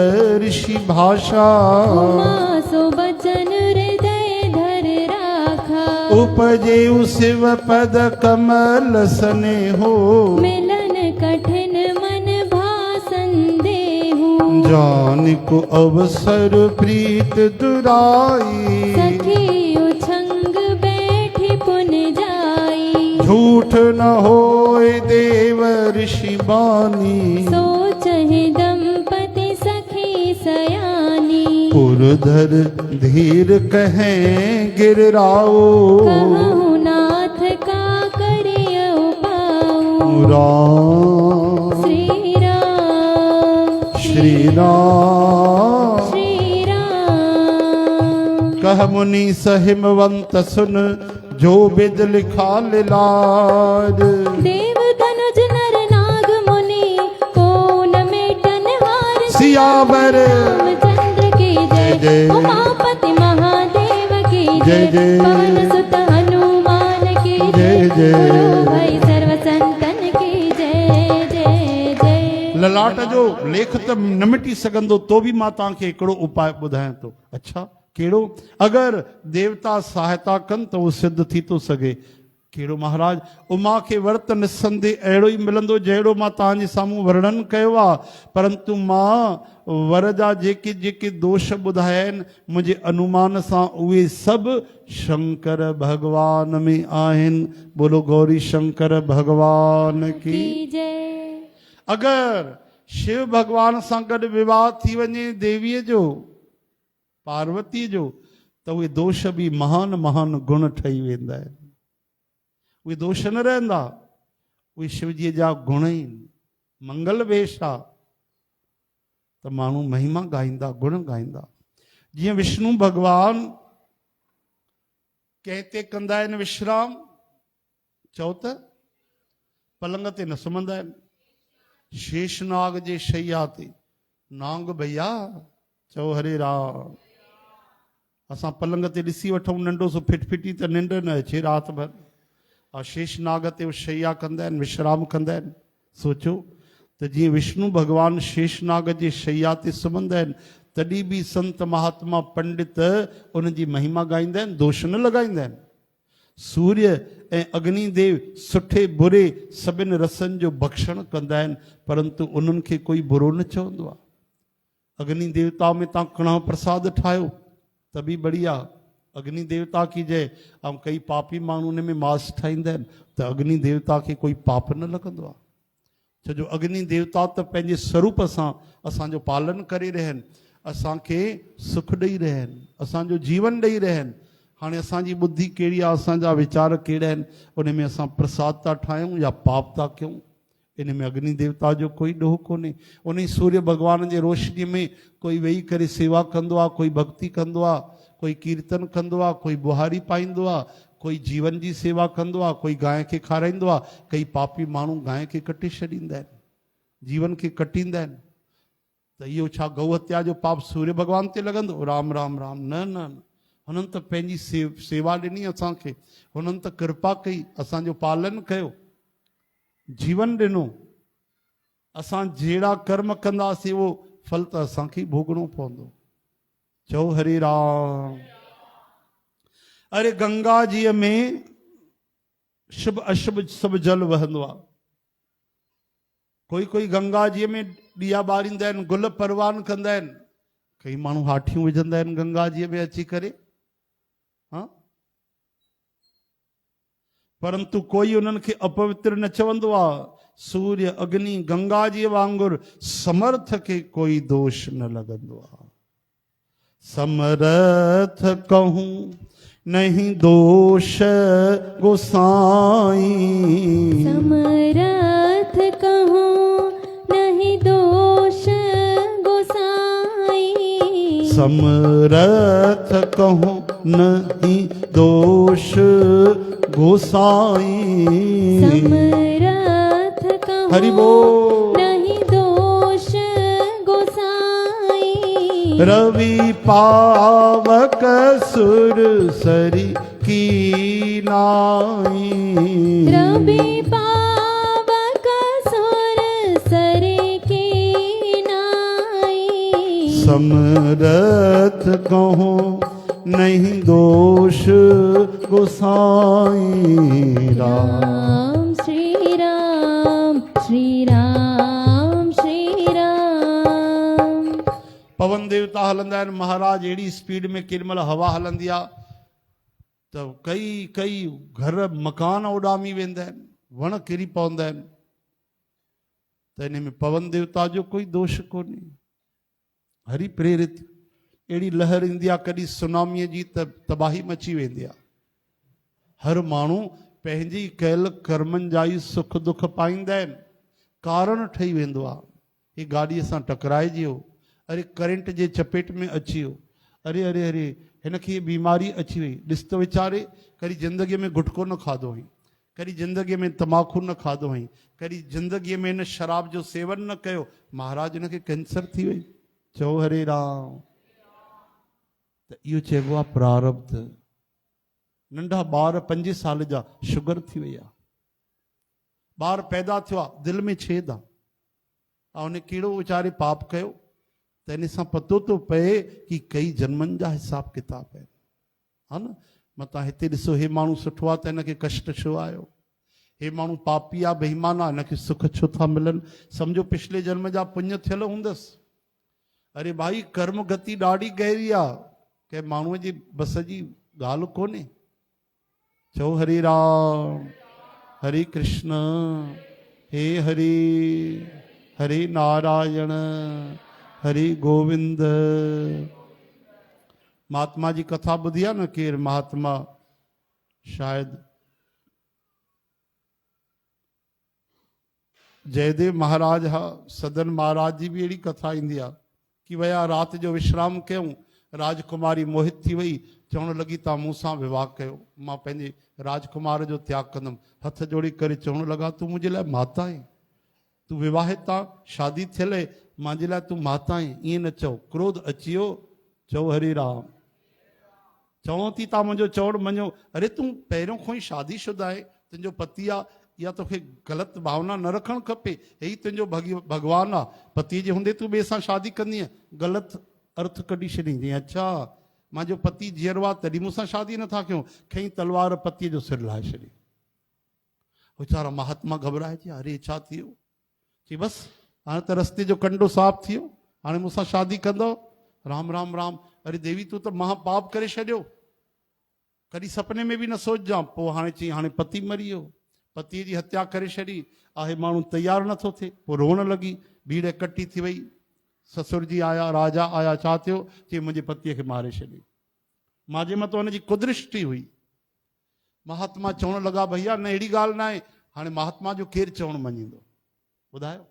ऋषि भाषा, उमा सो बचन हृदय धर राखा, उपजे शिव पद कमल सने हो, मिलन कठिन मन भासन देहु, जान को अवसर प्रीत दुराई, सखी उछंग बैठी पुन जाई, झूठ न होए देव ऋषि बानी, सोचहि दंपति सखी सयानी, पुरधर धीर कहें गिरराओ, कहूँ नाथ का करिय उपाऊ, राम श्री राम श्री राम। श्री राम। कह मुनि सहिमवंत सुन जो बिद लिखा लाज, देव धनुज नर नाग मुनि को न मेटन हार, सियावर रामचंद्र की जय जय। उमापति महादेव की जय जय जय। पवन सुत हनुमान की जय जय जय। गुरु भाई सर्व संतन की जय जय जय। ललाट जो लेख त न मिटी सघंदो तो भी मां तव्हांखे हिकिड़ो उपाय ॿुधायां थो। अच्छा कहिड़ो? अगरि देवता सहायता कनि त उहो सिद्ध थी थो सघे। कहिड़ो महाराज? उमा खे वर्त निसंदेह अहिड़ो ई मिलंदो जहिड़ो मां तव्हांजे साम्हूं वर्णन कयो आहे, परंतु मां वर जा जेके जेके दोष ॿुधाया आहिनि मुंहिंजे अनुमान सां उहे सभु शंकर भगवान में आहिनि। बोलो गौरी शंकर भगवान की। की जय। अगरि शिव भगवान सां गॾु विवाह थी वञे देवीअ जो, पार्वतीअ जो, त उहे दोष बि महान महान गुण ठही वेंदा आहिनि। उहे दोष न रहंदा, उहे शिवजीअ जा गुण ई मंगल वेश आहे त माण्हू महिमा ॻाईंदा, गुण ॻाईंदा। जीअं विष्णु भगवान कंहिं ते कंदा आहिनि विश्राम, चओ त पलंग ते न सुम्हंदा आहिनि, शेषनाग जे शैया ते। नांग भैया चओ हरे राम। असां पलंग ते ॾिसी वठूं नंढो सो फिटफिटी त निंड न अचे राति भर। शेषनाग ते शैया कंदा आहिनि, विश्राम कंदा आहिनि। सोचो त जीअं विष्णु भगवान शेषनाग जे शैया ते सुम्हंदा आहिनि तॾहिं बि संत महात्मा पंडित उनजी महिमा ॻाईंदा आहिनि, दोष न लॻाईंदा आहिनि। सूर्य ऐं अग्निदेव सुठे बुरे सभिनि रसनि जो भक्षण कंदा आहिनि, परंतु उन्हनि खे कोई बुरो न चवंदो आहे। अग्नि देवता में तव्हां कणा प्रसाद ठाहियो त बि बढ़िया, अग्नि देवता की जय। ऐं कई पापी माण्हू उन में मांस ठाहींदा आहिनि त अग्नि देवता खे कोई पाप न लॻंदो आहे। छो जो अग्नि देवता त पंहिंजे स्वरूप सां असांजो पालन करे रहिया आहिनि, असांखे सुख ॾेई रहिया आहिनि, असांजो जीवन ॾेई रहिया आहिनि। हाणे असांजी बुद्धि कहिड़ी आहे, असांजा वीचार कहिड़ा आहिनि, उन में असां प्रसाद था ठाहियूं या पाप था कयूं। इन में अग्नि देवता जो कोई ॾोह कोन्हे। उन ई सूर्य भगवान जे रोशनीअ में कोई वेही करे सेवा कंदो आहे, कोई भक्ति कंदो आहे, कोई कीर्तन कंदो आहे, कोई बुहारी पाईंदो आहे, कोई जीवन जी सेवा कंदो आहे, कोई गांइ खे खाराईंदो आहे। कई पापी माण्हू गांइ खे कटे छॾींदा आहिनि, जीवन खे कटींदा आहिनि। त इहो छा गौ हत्या जो पाप सूर्य भगवान ते लॻंदो? राम राम राम। न न न, हुननि त पंहिंजी सेवा ॾिनी असांखे, हुननि त कृपा कई, असांजो पालन कयो, जीवन ॾिनो। असां जहिड़ा कर्म कंदासीं उहो फल त असांखे भोगणो पवंदो। चओ हरे राम। अरे गंगा जीअ में शुभ अशुभ सभु जल वहंदो आहे। कोई कोई गंगा जीअ में ॾीया ॿारींदा आहिनि, गुल परवान कंदा आहिनि। कई माण्हू हाठियूं विझंदा आहिनि गंगा जीअ में अची करे, हाँ, परंतु कोई उन्हनि खे अपवित्र न चवंदो आहे। सूर्य अग्नि गंगा जी वांगुरु समर्थ खे कोई दोष न लॻंदो आहे। समर्थ कहूं नहीं दोष गोसाई, समर्थ कहूँ नहीं दोष गोसाई, समर्थ कहूं नहीं दोष गोसाई। समर्थ कहूँ हरि बोल। नहीं दोष गोसाई, रवि पावक सुर सरी की नाई। रवि पावक सुर सरी की नाई। समरथ कहो नहीं दोष गोसाई राम। श्री राम श्री राम श्री राम। पवन देवता हलंदा आहिनि। महाराज अहिड़ी स्पीड में केॾीमहिल हवा हलंदी आहे त कई कई घर मकान उॾामी वेंदा आहिनि, वण किरी पवंदा आहिनि। त इन में पवन देवता जो कोई दोष कोन्हे। हरि प्रेरित अहिड़ी लहर ईंदी आहे कॾहिं सुनामीअ जी त तबाही मची वेंदी आहे। हर माण्हू पंहिंजी कयल कर्मनि जा ई सुख दुख पाईंदा आहिनि, कारण ठही वेंदो आहे। ही गाॾीअ सां टकराइजी वियो, अरे करंट जे चपेट में अची वियो, अरे अरे अरे हिनखे बीमारी अची वई। ॾिस त वीचारे कॾहिं ज़िंदगीअ में गुटको न खाधो हुई, कॾहिं ज़िंदगीअ में तमाकू न खाधो हुई, कॾहिं ज़िंदगीअ में हिन शराब जो सेवन न कयो, महाराज हिनखे कैंसर थी वई। चओ हरे राम। त इहो चइबो आहे प्रारब्ध। नंढा ॿार 5 साल जा शुगर थी वई आहे, ॿार पैदा थियो आहे दिलि में छेद आहे, ऐं उन कहिड़ो वीचारे पाप कयो त इन सां पतो थो पए कि कई जन्मनि जा हिसाब किताब आहिनि, हा न। मतां हिते ॾिसो, हे माण्हू सुठो आहे त हिनखे कष्ट छो आयो, हे माण्हू पापी आहे बेईमान आहे हिनखे सुख छो था मिलनि। सम्झो पिछले जन्म जा पुण्य थियल हूंदसि। अरे भाई कर्म गति ॾाढी गहरी आहे, कंहिं माण्हूअ जी बस जी ॻाल्हि कोन्हे। चओ हरे राम हरे कृष्ण हे हरे हरे नारायण हरे गोविंद। महात्मा जी कथा ॿुधी आहे न, केरु महात्मा शायद जयदेव महाराज हा, सदन महाराज जी बि अहिड़ी कथा ईंदी आहे कि वया राति जो विश्राम कयूं, राजकुमारी मोहित थी वई, चवण लॻी तव्हां मूंसां विवाह कयो, मां पंहिंजे राजकुमार जो त्याग कंदुमि। हथ जोड़ी करे चवण लॻा तूं मुंहिंजे लाइ माता आहीं, तूं विवाहित आहे, शादी थियल आहे, मुंहिंजे लाइ तूं माता आहीं। ईअं न चओ, क्रोध अची वियो। चओ हरे राम। चवो थी तव्हां मुंहिंजो चवण मञो। अरे तूं पहिरियों खां ई शादीशुदा आहे, तुंहिंजो पति आहे, या तोखे ग़लति भावना न रखणु खपे। हे ई तुंहिंजो भॻवानु आहे, पति जे हूंदे तूं ॿिए सां शादी कंदीअ, ग़लति अर्थ कढी छॾींदी। अच्छा मुंहिंजो पति जीअरो आहे तॾहिं मूंसां शादी नथा कयूं। खईं तलवार पतीअ जो सिर लाहे छॾी। वीचारा महात्मा घबराइजी, अरे छा थी वियो? चई बसि हाणे त रस्ते जो कंडो साफ़ थी वियो, हाणे मूंसां शादी कंदव? राम राम राम। अरे देवी तूं त महापाप करे छॾियो, कॾहिं सपने में बि न सोचिजां। पोइ हाणे चई हाणे पति मरी वियो, पतीअ जी हत्या करे छॾी आहे, माण्हू तयारु नथो थिए। पोइ रोअण लॻी, भीड़ इकट्ठी थी वई। ससुर जी आया, राजा आया, छा थियो? चई मुंहिंजे पतीअ खे मारे छॾी। मांजे मथां हुनजी कुदृष्टि हुई। महात्मा चवण लॻा भैया न अहिड़ी ॻाल्हि न आहे। हाणे महात्मा जो केरु चवणु मञींदो ॿुधायो?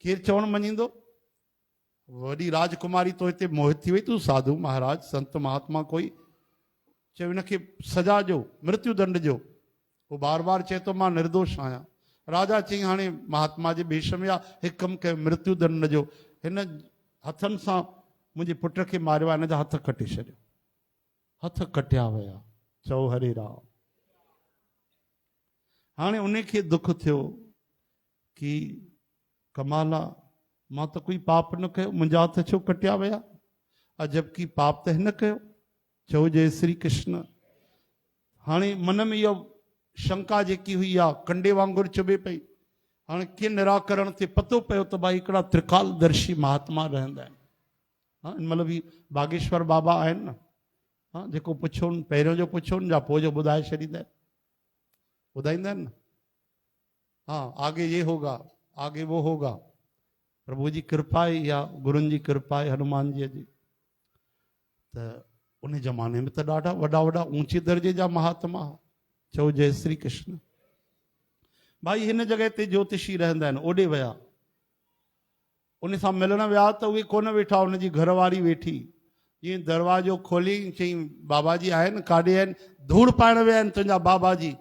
केरु चवणु मञींदो? वॾी राजकुमारी तो हिते मोहित थी वई, तूं साधु महाराज संत महात्मा कोई, चयो हिनखे सजा ॾियो, मृत्यु दंड ॾियो। वो बार बार चए थो मां निर्दोष आहियां। राजा चई हाणे महात्मा जे भेष में आहे, हिकु कमु कयो, मृत्यु दंड ॾियो। हिन हथनि सां मुंहिंजे पुट खे मारियो आहे, हिन जा हथ कटे छॾियो। हथ कटिया विया। चओ हरे राम। हाणे उनखे दुख थियो कि कमाल आहे, मां त कोई पाप न कयो, मुंहिंजा हथ छो कटिया विया? जबकि पाप त हिन कयो। चओ जय श्री कृष्ण। हाणे मन में इहो शंका जेकी हुई आहे कंडे वांगुरु चुभे पई। हाणे कीअं निराकरण थिए? पतो पियो त भाई हिकिड़ा त्रिकालदर्शी महात्मा रहंदा आहिनि। हा हिन महिल बि बागेश्वर बाबा आहिनि न, हा जेको पुछो पहिरियों जो पुछो जा पोइ जो ॿुधाए छॾींदा आहिनि, ॿुधाईंदा आहिनि न। हाँ आगे ये होगा, आगे वो होगा। प्रभु जी कृपा आहे या गुरुनि जी कृपा आहे, हनुमान जी जी। त उन ज़माने में त ॾाढा वॾा वॾा ऊंचे दर्जे जा महात्मा। चओ जय श्री कृष्ण। भाई हिन जॻह ते ज्योतिषी रहंदा आहिनि, ओॾे विया, उन सां मिलण विया त उहे कोन वेठा, उनजी घरवारी वेठी। जीअं दरवाजो खोली चई बाबा जी आहिनि? काॾे आहिनि? धूड़ पाइण विया आहिनि तुंहिंजा बाबा जी।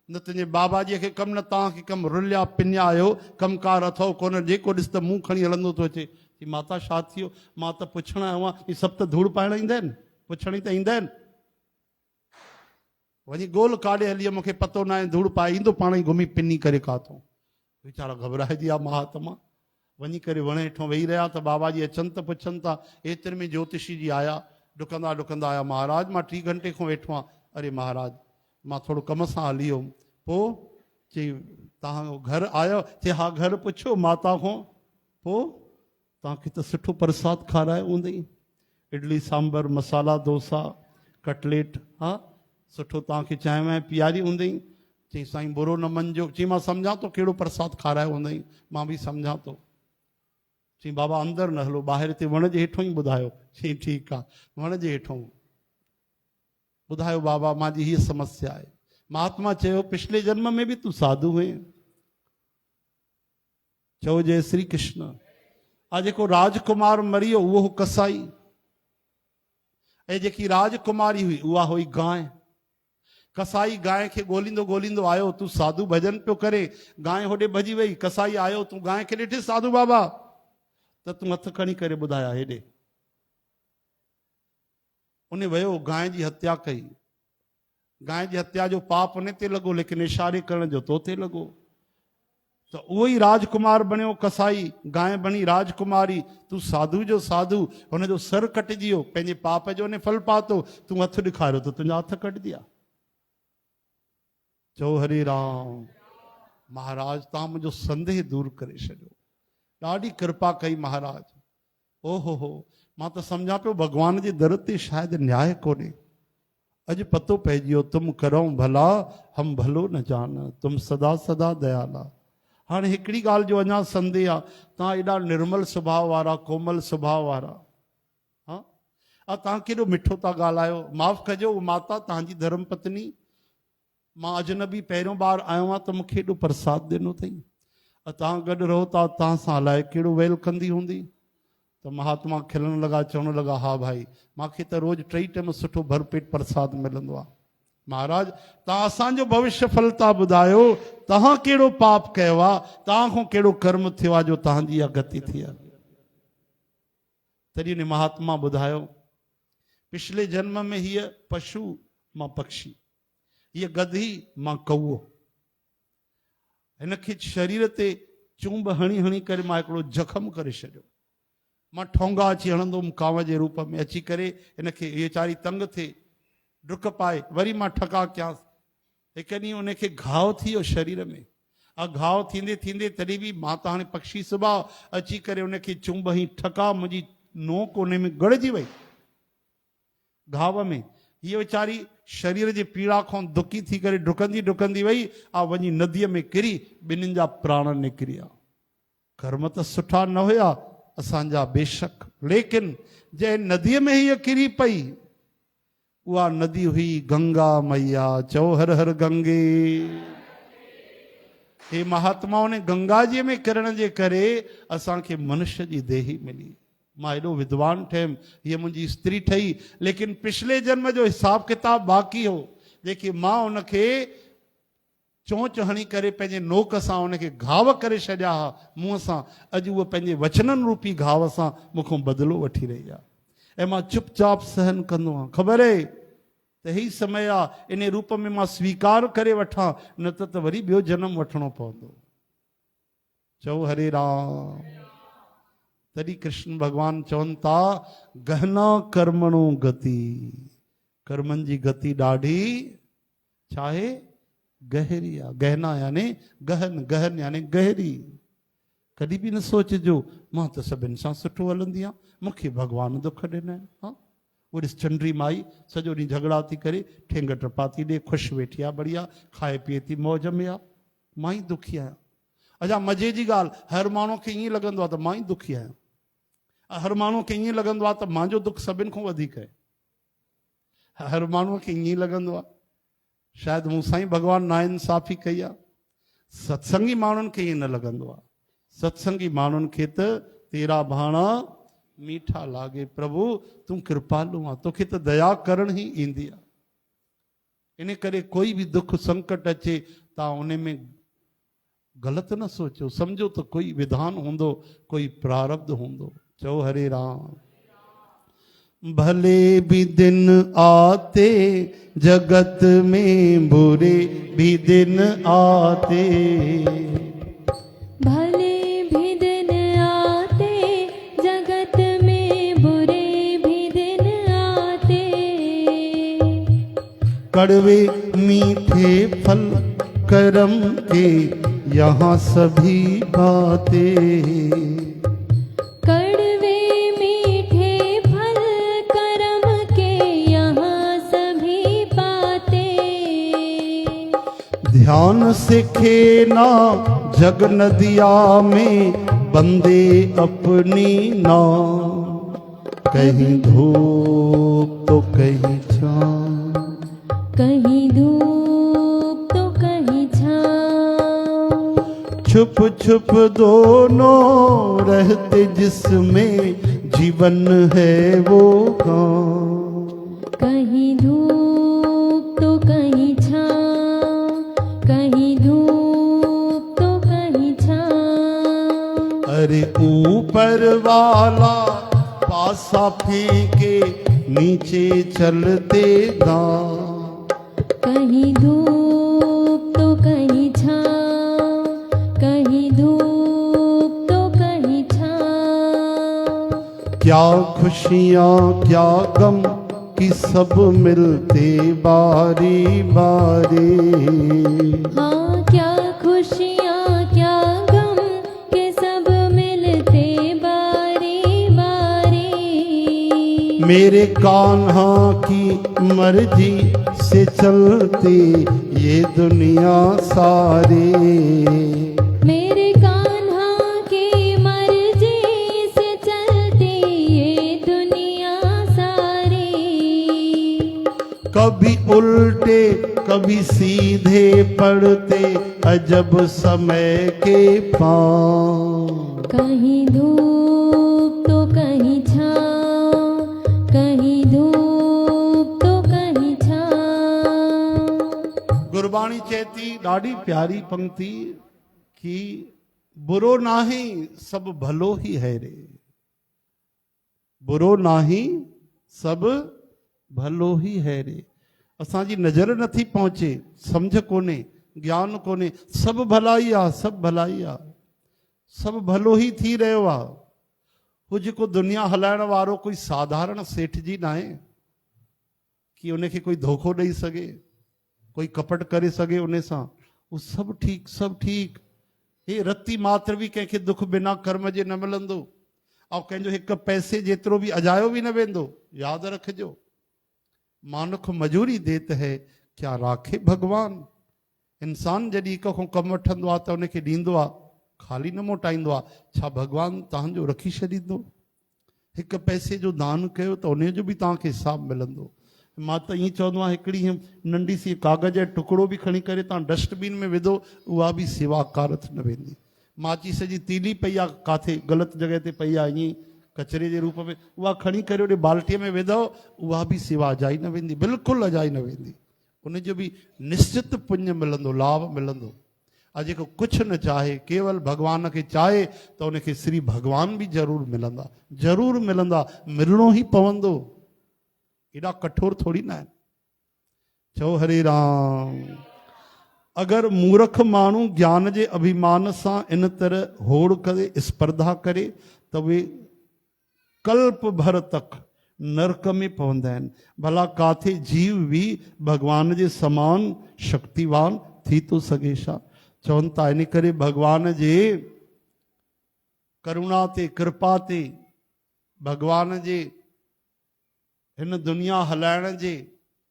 न तुंहिंजे बाबा जी खे कमु न तव्हांखे कमु, रुलिया पिनिया आहियो, कमकार अथव कोन, जेको ॾिस त मुंहुं खणी हलंदो थो अचे। चई माता छा थियो? मां त पुछण आयो आहियां, ही सभु त धूड़ पाइण ईंदा आहिनि, पुछण ई त ईंदा आहिनि। वञी गोल काॾे हली, मूंखे पतो न आहे, धूड़ पाए ईंदो पाण ई घुमी पिनी करे काथो। वीचारा घबराइजी विया महात्मा। वञी करे वण हेठों वेही रहिया त बाबा जी अचनि त पुछनि था। एतिरे में ज्योतिषी जी आया, डुकंदा डुकंदा आया, महाराज मां 3 घंटे खां वेठो आहियां। अरे महाराज मां थोरो कम सां हली वियुमि। पोइ चई तव्हां घर आयो? चई हा घर पुछो माता खां। पोइ तव्हांखे त सुठो प्रसाद खारायो हूंदई, इडली सांभर मसाला डोसा कटलेट, हा सुठो तव्हांखे चांहि वांहि पीआरी हूंदई। चई साईं बुरो न मञिजो। चई मां सम्झां थो कहिड़ो प्रसाद खारायो हूंदई, मां बि सम्झां थो। चई बाबा अंदरि न हलो, ॿाहिरि हिते वण जे हेठों ई ॿुधायो। चई ठीकु आहे, वण जे हेठों ॿुधायो बाबा मुंहिंजी हीअ समस्या आहे। महात्मा चयो पिछले जन्म में बि तूं साधु हुए? चओ जय श्री कृष्ण। आ जेको राजकुमार मरी वियो उहो कसाई, ऐं जेकी राजकुमारी हुई उहा हुई गांइ। कसाई गांइ खे ॻोल्हींदो ॻोल्हींदो आयो, तूं साधु भजन पियो करे, गांइ होॾे भॼी वई। कसाई आयो, तूं गांइ खे ॾिठे साधु बाबा? त तूं हथ खणी करे ॿुधाया हेॾे। उन वियो गांइ जी हत्या कई। गांइ जी हत्या जो पाप उन ते लॻो, लेकिन इशारे करण जो तो ते लॻो। त उहो ई राजकुमार बणियो कसाई, गांइ बणी राजकुमारी। तूं साधु जो साधु, हुनजो सर कटिजी वियो, पंहिंजे पाप जो उन फल पातो। तूं हथु ॾेखारियो त तुंहिंजा हथ कटिजी विया। चओ हरे राम। महाराज तव्हां मुंहिंजो संदेह दूर करे छॾियो, ॾाढी कृपा कई महाराज। ओहो हो, मां त सम्झां पियो भॻवान जे दर ते शायदि न्याय कोन्हे। अॼु पतो पइजी वियो, तुम करो भला हम भलो न जान, तुम सदा सदा दयाला। हाणे हिकिड़ी ॻाल्हि जो अञा संदेह आहे, तव्हां एॾा निर्मल स्वभाव वारा, कोमल स्वभाव वारा, हा तव्हां केॾो मिठो था ॻाल्हायो। माफ़ कजो, उहा माता तव्हांजी धर्म पत्नी, मां अजनबी पहिरियों बार आयो आहियां त मूंखे एॾो प्रसाद ॾिनो अथई। तव्हां गॾु रहो था, तव्हां सां हलाए कहिड़ो वेल कंदी हूंदी। त महात्मा खिलण लॻा, चवण लॻा हा भाई मूंखे त रोज़ु 3 टाइम सुठो भरपेट प्रसाद मिलंदो आहे। महाराज तव्हां असांजो भविष्य फल था ॿुधायो, तव्हां कहिड़ो पाप कयो आहे, तव्हां खां कहिड़ो कर्म थियो आहे जो तव्हांजी इहा गति थी आहे। तॾहिं उन महात्मा ॿुधायो, पिछले जन्म में हीअ पशु मां पक्षी, हीअ गधी मां कौओ, हिनखे शरीर ते चुंब हणी हणी करे मां हिकिड़ो जख़म करे छॾियो। मां ठोंगा अची हणंदुमि कांव जे रूप में, अची करे हिनखे वीचारी तंग थिए, डुक पाए, वरी मां ठका कयांसि। हिकु ॾींहुं उनखे घाव थी वियो शरीर में। घाव थींदे थींदे तॾहिं बि मां त हाणे पक्षी सुभाउ, अची करे उनखे चुंब हई ठका, मुंहिंजी नोक उन में गड़जी वई घाव में। हीअ वीचारी शरीर जे पीड़ा खां दुखी थी करे डुकंदी डुकंदी वई, वञी नदीअ में किरी, ॿिन्हिनि जा प्राण निकिरी विया। कर्म त सुठा न हुया असांजा बेशक, लेकिन जंहिं नदीअ में हीअ किरी पई उहा नदी हुई गंगा मैया। चओ हर हर गंगे। हे महात्माओं ने गंगा जी में किरण जे करे असांखे मनुष्य जी देही मिली। मां एॾो विद्वान ठहियमि, हीअ मुंहिंजी स्त्री ठही, लेकिन पिछले जन्म जो हिसाब किताब बाक़ी हो, जेकी मां उनखे चोंच हणी करे पंहिंजे नोक सां उनखे घाव करे छॾिया हा मुंहं सां। अॼु उहा पंहिंजे वचननि रूपी घाव सां मूंखां बदिलो वठी रही आहे, ऐं मां चुपचाप सहन कंदो आहियां। ख़बर आहे त ही समय आहे, इन रूप में मां स्वीकार करे वठां, न त वरी ॿियो जनम वठिणो पवंदो। चओ हरे राम। तॾहिं कृष्ण भॻवान चवनि था, गहना कर्मणो गति, कर्मनि जी गति ॾाढी छा आहे, गहरी आहे। गहना यानी गहन, गहन यानी गहरी। कॾहिं बि न सोचिजो मां त सभिनि सां सुठो हलंदी आहियां, मूंखे भॻवान दुख ॾिना आहिनि। हा उहो ॾिस चंड्री माई सॼो ॾींहुं झगड़ा थी करे, ठेंग टपा थी ॾे, ख़ुशि वेठी आहे, बढ़िया खाए पीए थी, मौज में आहे, मां ई दुखी आहियां। अच्छा मज़े जी ॻाल्हि, हर माण्हू खे ईअं लॻंदो आहे त मां ई दुखी आहियां, हर माण्हू खे ईअं लॻंदो आहे त मुंहिंजो दुख सभिनि खां वधीक आहे। हर माण्हूअ खे ईअं लॻंदो आहे, शायदि मूंसां ई भॻवानु नाइंसाफ़ी कई आहे। सत्संगी माण्हुनि खे ईअं न लॻंदो आहे। सत्संगी माण्हुनि खे त तेरा भाणा मीठा लागे, प्रभु तूं कृपालू आहे, तोखे त दया करण ई ईंदी आहे। इन करे कोई बि दुख संकट अचे, तव्हां उन में ग़लति न सोचो, सम्झो त कोई विधान हूंदो, कोई प्रारब्ध हूंदो। चो हरे राम। भले भी दिन आते जगत में, बुरे भी दिन आते। भले भी दिन आते जगत में, बुरे भी दिन आते। कड़वे मीठे फल कर्म के यहाँ सभी बातें। कड़वे मीठे फल कर्म के यहाँ सभी बातें। ध्यान से खेना जग नदिया में, बंदे अपनी नाव। कहीं धूप तो कहीं छाँव, कहीं धूप तो कहीं छाँव। छुप छुप दोनों रहते जिसमें, जीवन है वो गाँव। कहीं धूप तो कहीं छाँव, कहीं धूप तो कहीं छाँव। अरे ऊपर वाला पासा फेंके, नीचे चलते दांव। कहीं धूप तो कहीं छाँव, कहीं धूप तो कहीं छाँव। क्या खुशियाँ क्या गम कि सब मिलते बारी बारी। हाँ, क्या खुशियाँ क्या गम के सब मिलते बारी बारी। मेरे कान्हा की मर्जी से चलती ये दुनिया सारी। मेरे कान्हा की मर्जी से चलती ये दुनिया सारी। कभी उल्टे कभी सीधे पड़ते, अजब समय के पाँव। कहीं धूप तो कहीं छाँव, कहीं धूप तो कहीं छाँव। गुरबाणी चेती ॾाढी प्यारी पंक्ति कि बुरो नाही सब भलो ही है रे। बुरो नाही सब भलो ही है रे। असांजी नज़र नथी पहुंचे, समझ कोने, ज्ञान कोने। सब भलाई आ, सब भलाई आ, सब भलो ही थी रहियो आ। हू जेको दुनिया हलाइण वारो कोई साधारण सेठ जी ना आहे कि उनखे कोई धोखो ॾेई सघे, कोई कपट करे सघे उन सां। वो सब ठीक, सब ठीक। हे रत्ती मात्र भी कंहिंखे दुख बिना कर्म जे न मिलंदो, ऐं कंहिंजो हिकु पैसे जेतिरो बि अजायो बि न वेंदो। यादि रखिजो, मानुख मजूरी देत है क्या राखे भगवान। इंसान जॾहिं हिक खां कमु वठंदो आहे त उनखे ॾींदो आहे, ख़ाली न मोटाईंदो आहे। छा भगवान तव्हांजो रखी छॾींदो? हिकु पैसे जो दान कयो त उनजो बि तव्हांखे हिसाबु मिलंदो। मां त ईअं चवंदो आहियां, हिकिड़ी नंढी सी कागज़ जो टुकड़ो बि खणी करे तव्हां डस्टबिन में विधो, उहा बि सेवा कारत न वेंदी। माचिस जी तीली पई आहे काथे ग़लति जॻह ते पई आहे ईअं कचरे जे रूप में, उहा खणी करे ओॾे बाल्टीअ में विधो, उहा बि सेवा अजाई न वेंदी, बिल्कुलु अजाई न वेंदी। उनजो बि निश्चित पुण्य मिलंदो, लाभ मिलंदो। ऐं जेको कुझु न चाहे, केवल भगवान खे चाहे त उनखे श्री भगवान बि ज़रूरु मिलंदा, ज़रूरु मिलंदा, मिलणो ई पवंदो। एॾा कठोर थोड़ी ना है। चओ हरे राम। अगर मूर्ख माण्हू ज्ञान जे अभिमान सां इन तरह होड़ करे, स्पर्धा करे, त उहे कल्प भर तक नरक में पवंदा आहिनि। भला काथे जीव भी भगवान जे समान शक्तिवान थी तो सघे छा? चवनि था इन करे भगवान जे करुणा ते, कृपा ते, भगवान जे हिन दुनिया हलाइण जे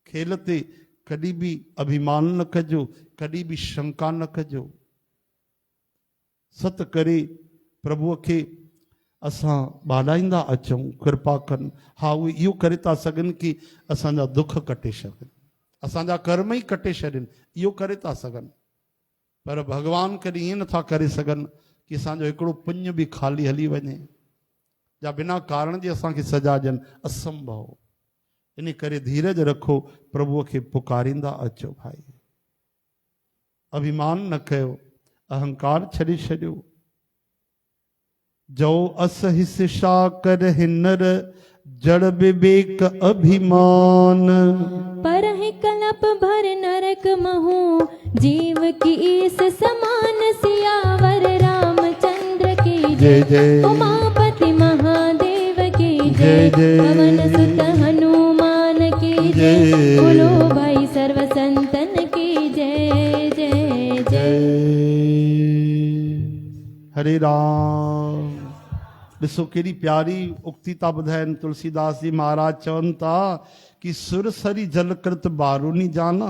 खेल ते कॾहिं बि अभिमान न कजो, कॾहिं बि शंका न कजो। सत करे प्रभुअ खे असां ॿाॾाईंदा अचूं, कृपा कनि। हा, उहे इहो करे था सघनि कि असांजा दुख कटे छॾनि, असांजा कर्म ई कटे छॾनि, इहो करे था सघनि। पर भगवान कॾहिं ईअं नथा करे सघनि कि असांजो हिकिड़ो पुण्य बि ख़ाली हली वञे, या बिना कारण जे असांखे सजा ॾियनि, असंभव। इन करे धीरज रखो, प्रभुअ खे पुकारींदा अचो भाई। अभिमान न कयो, अहंकार छॾे छॾियो। जो अस हिस्सा कर हिनर जड़ विवेक अभिमान। पर है कलप भर नरक महु जीव की ईस समान। सियावर रामचंद्र की जय जय। उमापति महादेव की जय जय। पवन सुत हनुमान की जय। बोलो भाई सर्व संतन की जय जय जय। हरे राम। ॾिसो केॾी प्यारी उक्ति था ॿुधाइनि। तुलसीदास जी महाराज चवनि था कि सुरसरी जलकृत बारूनी जाना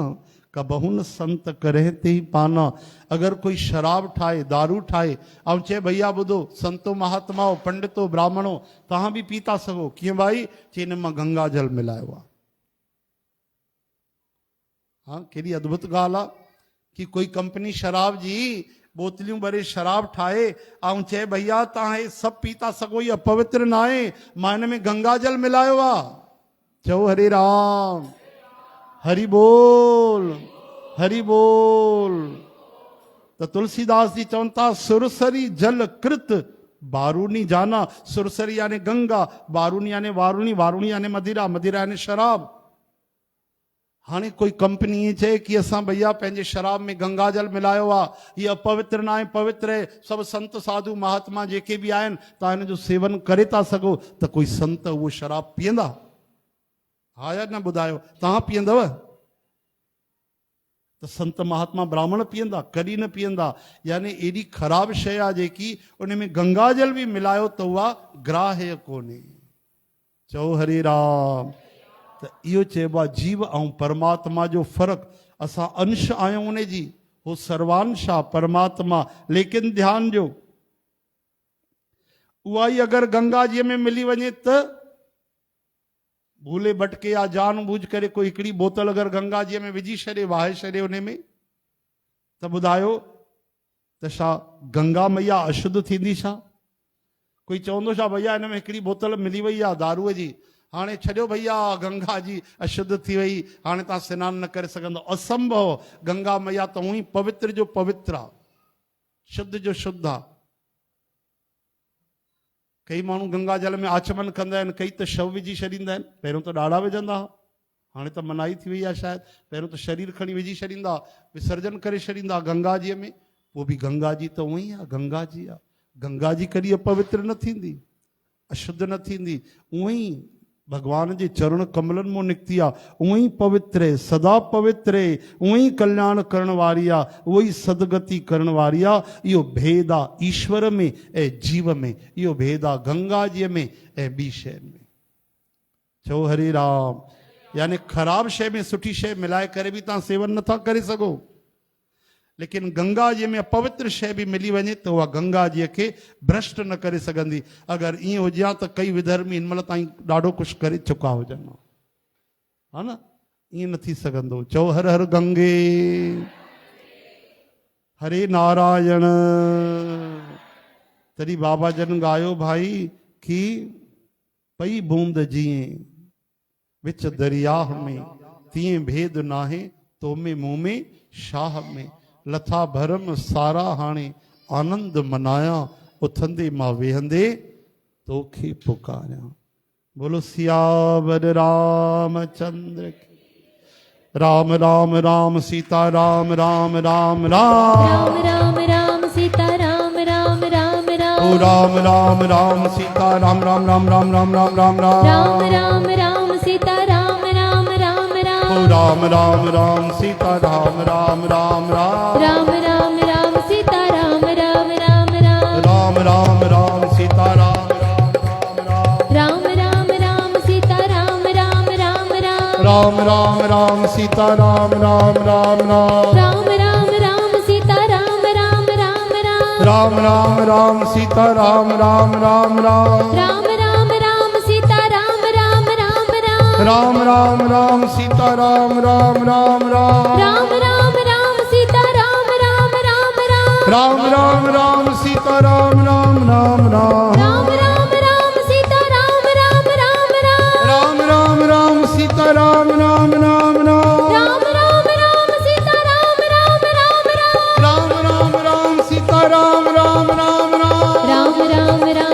कबहू न संत करे ते ही पाना। अगर कोई शराब ठाहे दारू ठाहे ऐं चए भैया ॿुधो संतो महात्माओ पंडितो ब्राह्मणो तव्हां बि पी था सघो, कीअं भाई चए हिन मां गंगा जल मिलायो आहे। हाँ केॾी अद्भुत ॻाल्हि आहे कि कोई कंपनी शराब जी बोतलियूं भरे शराब ठाहे ऐं चए भैया तव्हां हे सभु पी था सघो, इहा पवित्र न आहे, मां हिन में गंगा जल मिलायो आहे। चओ हरे राम, हरि बोल, हरि बोल। त तुलसीदास जी चवनि था सुरसरी जल कृत बारूनी जाना। सुरसरी यानी गंगा, बारूनी यानी वारुणी, वारुणी यानी मदिरा, मदिरा यानी शराब। हाणे कोई कंपनी ईअं चए कि असां भैया पंहिंजे शराब में गंगा जल मिलायो आहे, इहा पवित्र न आहे, पवित्र आहे। सभु संत साधु महात्मा जेके बि आहिनि तव्हां हिन जो सेवन करे था सघो। त कोई संत उहो शराब पीअंदा? हा या न ॿुधायो, तव्हां पीअंदव? त संत महात्मा ब्राह्मण पीअंदा? कॾहिं न पीअंदा। यानी एॾी ख़राब शइ आहे जेकी उन में गंगा जल बि मिलायो त उहा ग्राह्य कोन्हे। चओ हरे राम। त इहो चइबो आहे जीव ऐं परमात्मा जो फ़र्क़ु। असां अंश आहियूं उन जी, उहो सर्वांश आहे परमात्मा। लेकिन ध्यानु ॾियो, उहा ई अगरि गंगा जीअ में मिली वञे त भूले भटके या जान बूझ करे कोई हिकिड़ी बोतल अगरि गंगा जीअ में विझी छॾे, वाहे छॾे उन में, त ॿुधायो त छा गंगा मैया अशुद्ध थींदी छा? कोई चवंदो छा भैया हिन में हिकिड़ी बोतल मिली वई आहे दारूअ जी, हाणे छॾियो भैया गंगा जी अशुद्ध थी वई, हाणे तव्हां सनानु न करे सघंदो। असंभव। गंगा मैया त उहो ई पवित्र जो पवित्र आहे, शुद्ध जो शुद्ध आहे। कई माण्हू गंगा जल में आचमन कंदा आहिनि, कई त शव विझी छॾींदा आहिनि। पहिरियों त ॾाढा विझंदा हुआ, हाणे त मनाई थी वई आहे शायदि। पहिरियों त शरीर खणी विझी छॾींदा, विसर्जन करे छॾींदा गंगा जीअ में। पोइ बि गंगा जी त उहो ई आहे, गंगा जी आहे। गंगा जी कॾहिं अपवित्र न थींदी, अशुद्ध न थींदी। उहो ई भगवान जे चरण कमलनि मां निकिती आहे, उहो ई पवित्र आहे, सदा पवित्र आहे, उहो ई कल्याण करण वारी आहे, उहो ई सदगति करण वारी आहे। इहो भेद आहे ईश्वर में ऐं जीव में, इहो भेद आहे गंगा जीअ में ऐं ॿी शयुनि में। चओ हरे राम। यानी ख़राब शइ में सुठी शइ मिलाए करे बि तव्हां सेवन नथा करे सघो। लेकिन गंगा जी में अपवित्र शइ बि मिली वञे त उहा गंगा जीअ खे भ्रष्ट न करे सघंदी। अगरि ईअं हुजे हा त कई विधर्मी हिन महिल ताईं ॾाढो कुझु करे चुका हुजनि, हा न? ईअं न थी सघंदो। चओ हर हर गंगे, हरे नारायण। तॾहिं बाबा जन ॻायो भाई कि पई बूंद जीअं विच दरिया में, तीअं भेद नाहे तो में मुंह में शाह में। लथा भरम सारा हाणे आनंद मनाया, उथंदे मां वेहंदे तोखे पुकारिया। बोलो सियावर रामचंद्र की। राम राम राम सीता राम राम राम राम राम राम सीता राम राम राम राम। ओ राम राम राम सीता राम राम राम राम राम राम राम राम राम राम सीता राम राम राम राम। ओ राम राम राम सीता राम राम राम राम। राम राम राम सीता राम राम राम राम। राम राम राम सीता राम राम राम राम। राम राम राम सीता राम राम राम राम। राम राम राम सीता राम राम राम राम। राम राम राम सीता राम राम राम राम। राम राम राम सीता राम राम राम राम। राम राम राम सीता राम राम राम राम। राम राम राम सीता राम राम राम राम। राम राम राम सीता राम राम राम राम। राम राम राम सीता राम राम राम राम। राम राम राम सीता राम राम राम राम। राम राम राम सीता राम राम राम राम। राम राम राम सीता राम राम राम राम। राम राम राम सीता राम राम राम राम। राम राम राम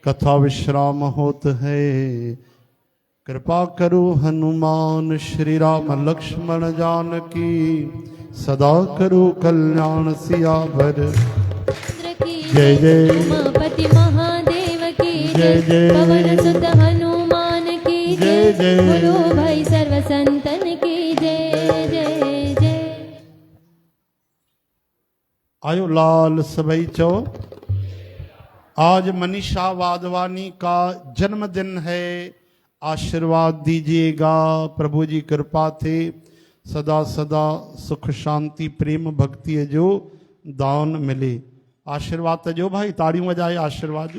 कथा विश्राम होत है। कृपा करो हनुमान श्री राम लक्ष्मण जानकी, सदा करो कल्याण सियावर। जय जय उमापति महादेव की जय जय। पवन सुत हनुमान की जय जय। बोलो भाई सर्व संतन की जय जय जय। आयो लाल सबई चो। आज मनीषा वाधवानी का जन्मदिन है, आशीर्वाद दीजिएगा। प्रभु जी कृपा थे सदा सदा सुख शांति प्रेम भक्ति जो दान मिले। आशीर्वाद जो भाई, ताड़ियों बजाए आशीर्वाद।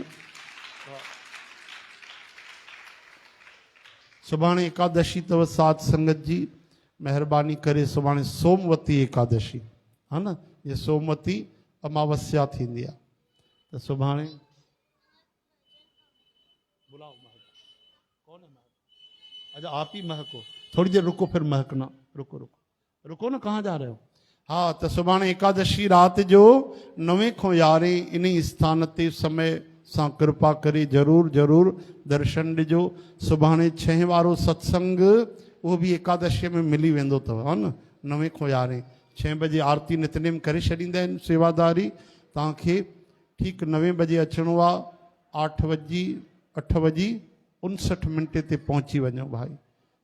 सुभाणे एकादशी तव सात संगत जी मेहरबानी करे सुभाणे सोमवती एकादशी है ना, ये सोमवती अमावस्या थींदी आहे त सुभाणे बुलाओ महक। कौन है महक? अच्छा आप ही महको, थोड़ी देर रुको फिर महकना। रुको रुको रुको ना, कहाँ जा रहे हो? हाँ तो सुभाणे एकादशी रात जो 9 खां 11 इन स्थान ते समय सां कृपा करे जरूर जरूर दर्शन ॾिजो। सुभाणे 6 वारो सत्संग उहो भी एकादशी में मिली वेंदो अथव है न। 9 खां 11 6 बजे आरती नितनेम करे छॾींदा आहिनि सेवादारी। तव्हांखे ठीक 9 बजे अचणो आहे। 8 बजे 59 मिंट ते पहुची वञो भाई।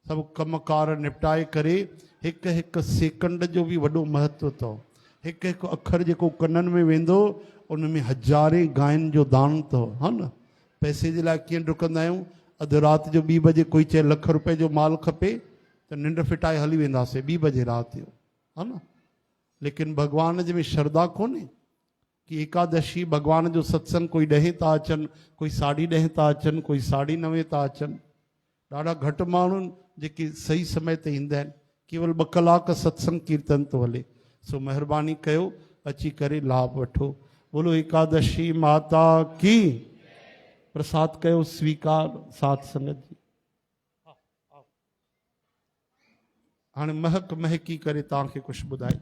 सब कमकार निपटाए करे हिक हिक सेकंड जो भी वॾो महत्व अथव। हिक हिक अखर जेको कननि में वेंदो उनमें हज़ारे गायन जो दान अथव है न। पैसे जे लाइ कीअं डुकंदा आहियूं। अधु राति जो 2 बजे कोई चए लख रुपए जो माल खपे त निंड फिटाए हली वेंदासीं 2 बजे राति जो है न। लेकिन भगवान जे में श्रद्धा कोन्हे कि एकादशी भगवान जो सत्संग कोई 10 था अचनि, कोई 10:30 था अचनि, कोई 9:30 था अचनि। ॾाढा घटि माण्हू जेके सही समय ते ईंदा आहिनि। केवल 2 कलाक सत्संग कीर्तन तो हले। सो मेहरबानी कयो अची करे लाभ वठो। बोलो एकादशी माता की। प्रसाद कयो स्वीकार सात संगत जी। हाणे महक महकी करे तव्हांखे कुझु ॿुधाए।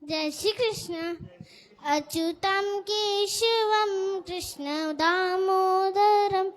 जय श्री कृष्ण। अच्युतम केशवम कृष्ण दामोदरम,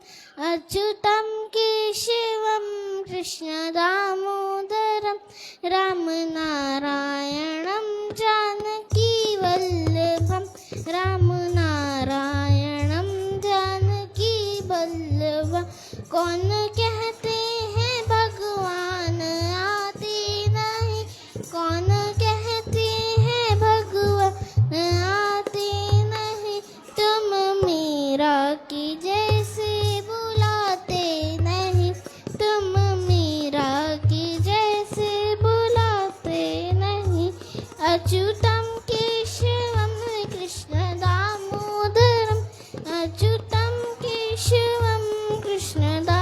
अच्युतम केशवम कृष्ण दामोदरम, राम नारायणम जानकी वल्लभम, राम नारायणम जानकी वल्लभम। कौन कहते हैं भगवान आते नहीं, कौन कहते हैं भगवान आते नहीं, तुम मीरा की जैसे बुलाते नहीं, तुम मीरा की जैसे बुलाते नहीं। अच्युतम केशवम कृष्ण दामोदरम, अच्युतम केशवम कृष्ण दामोदरम।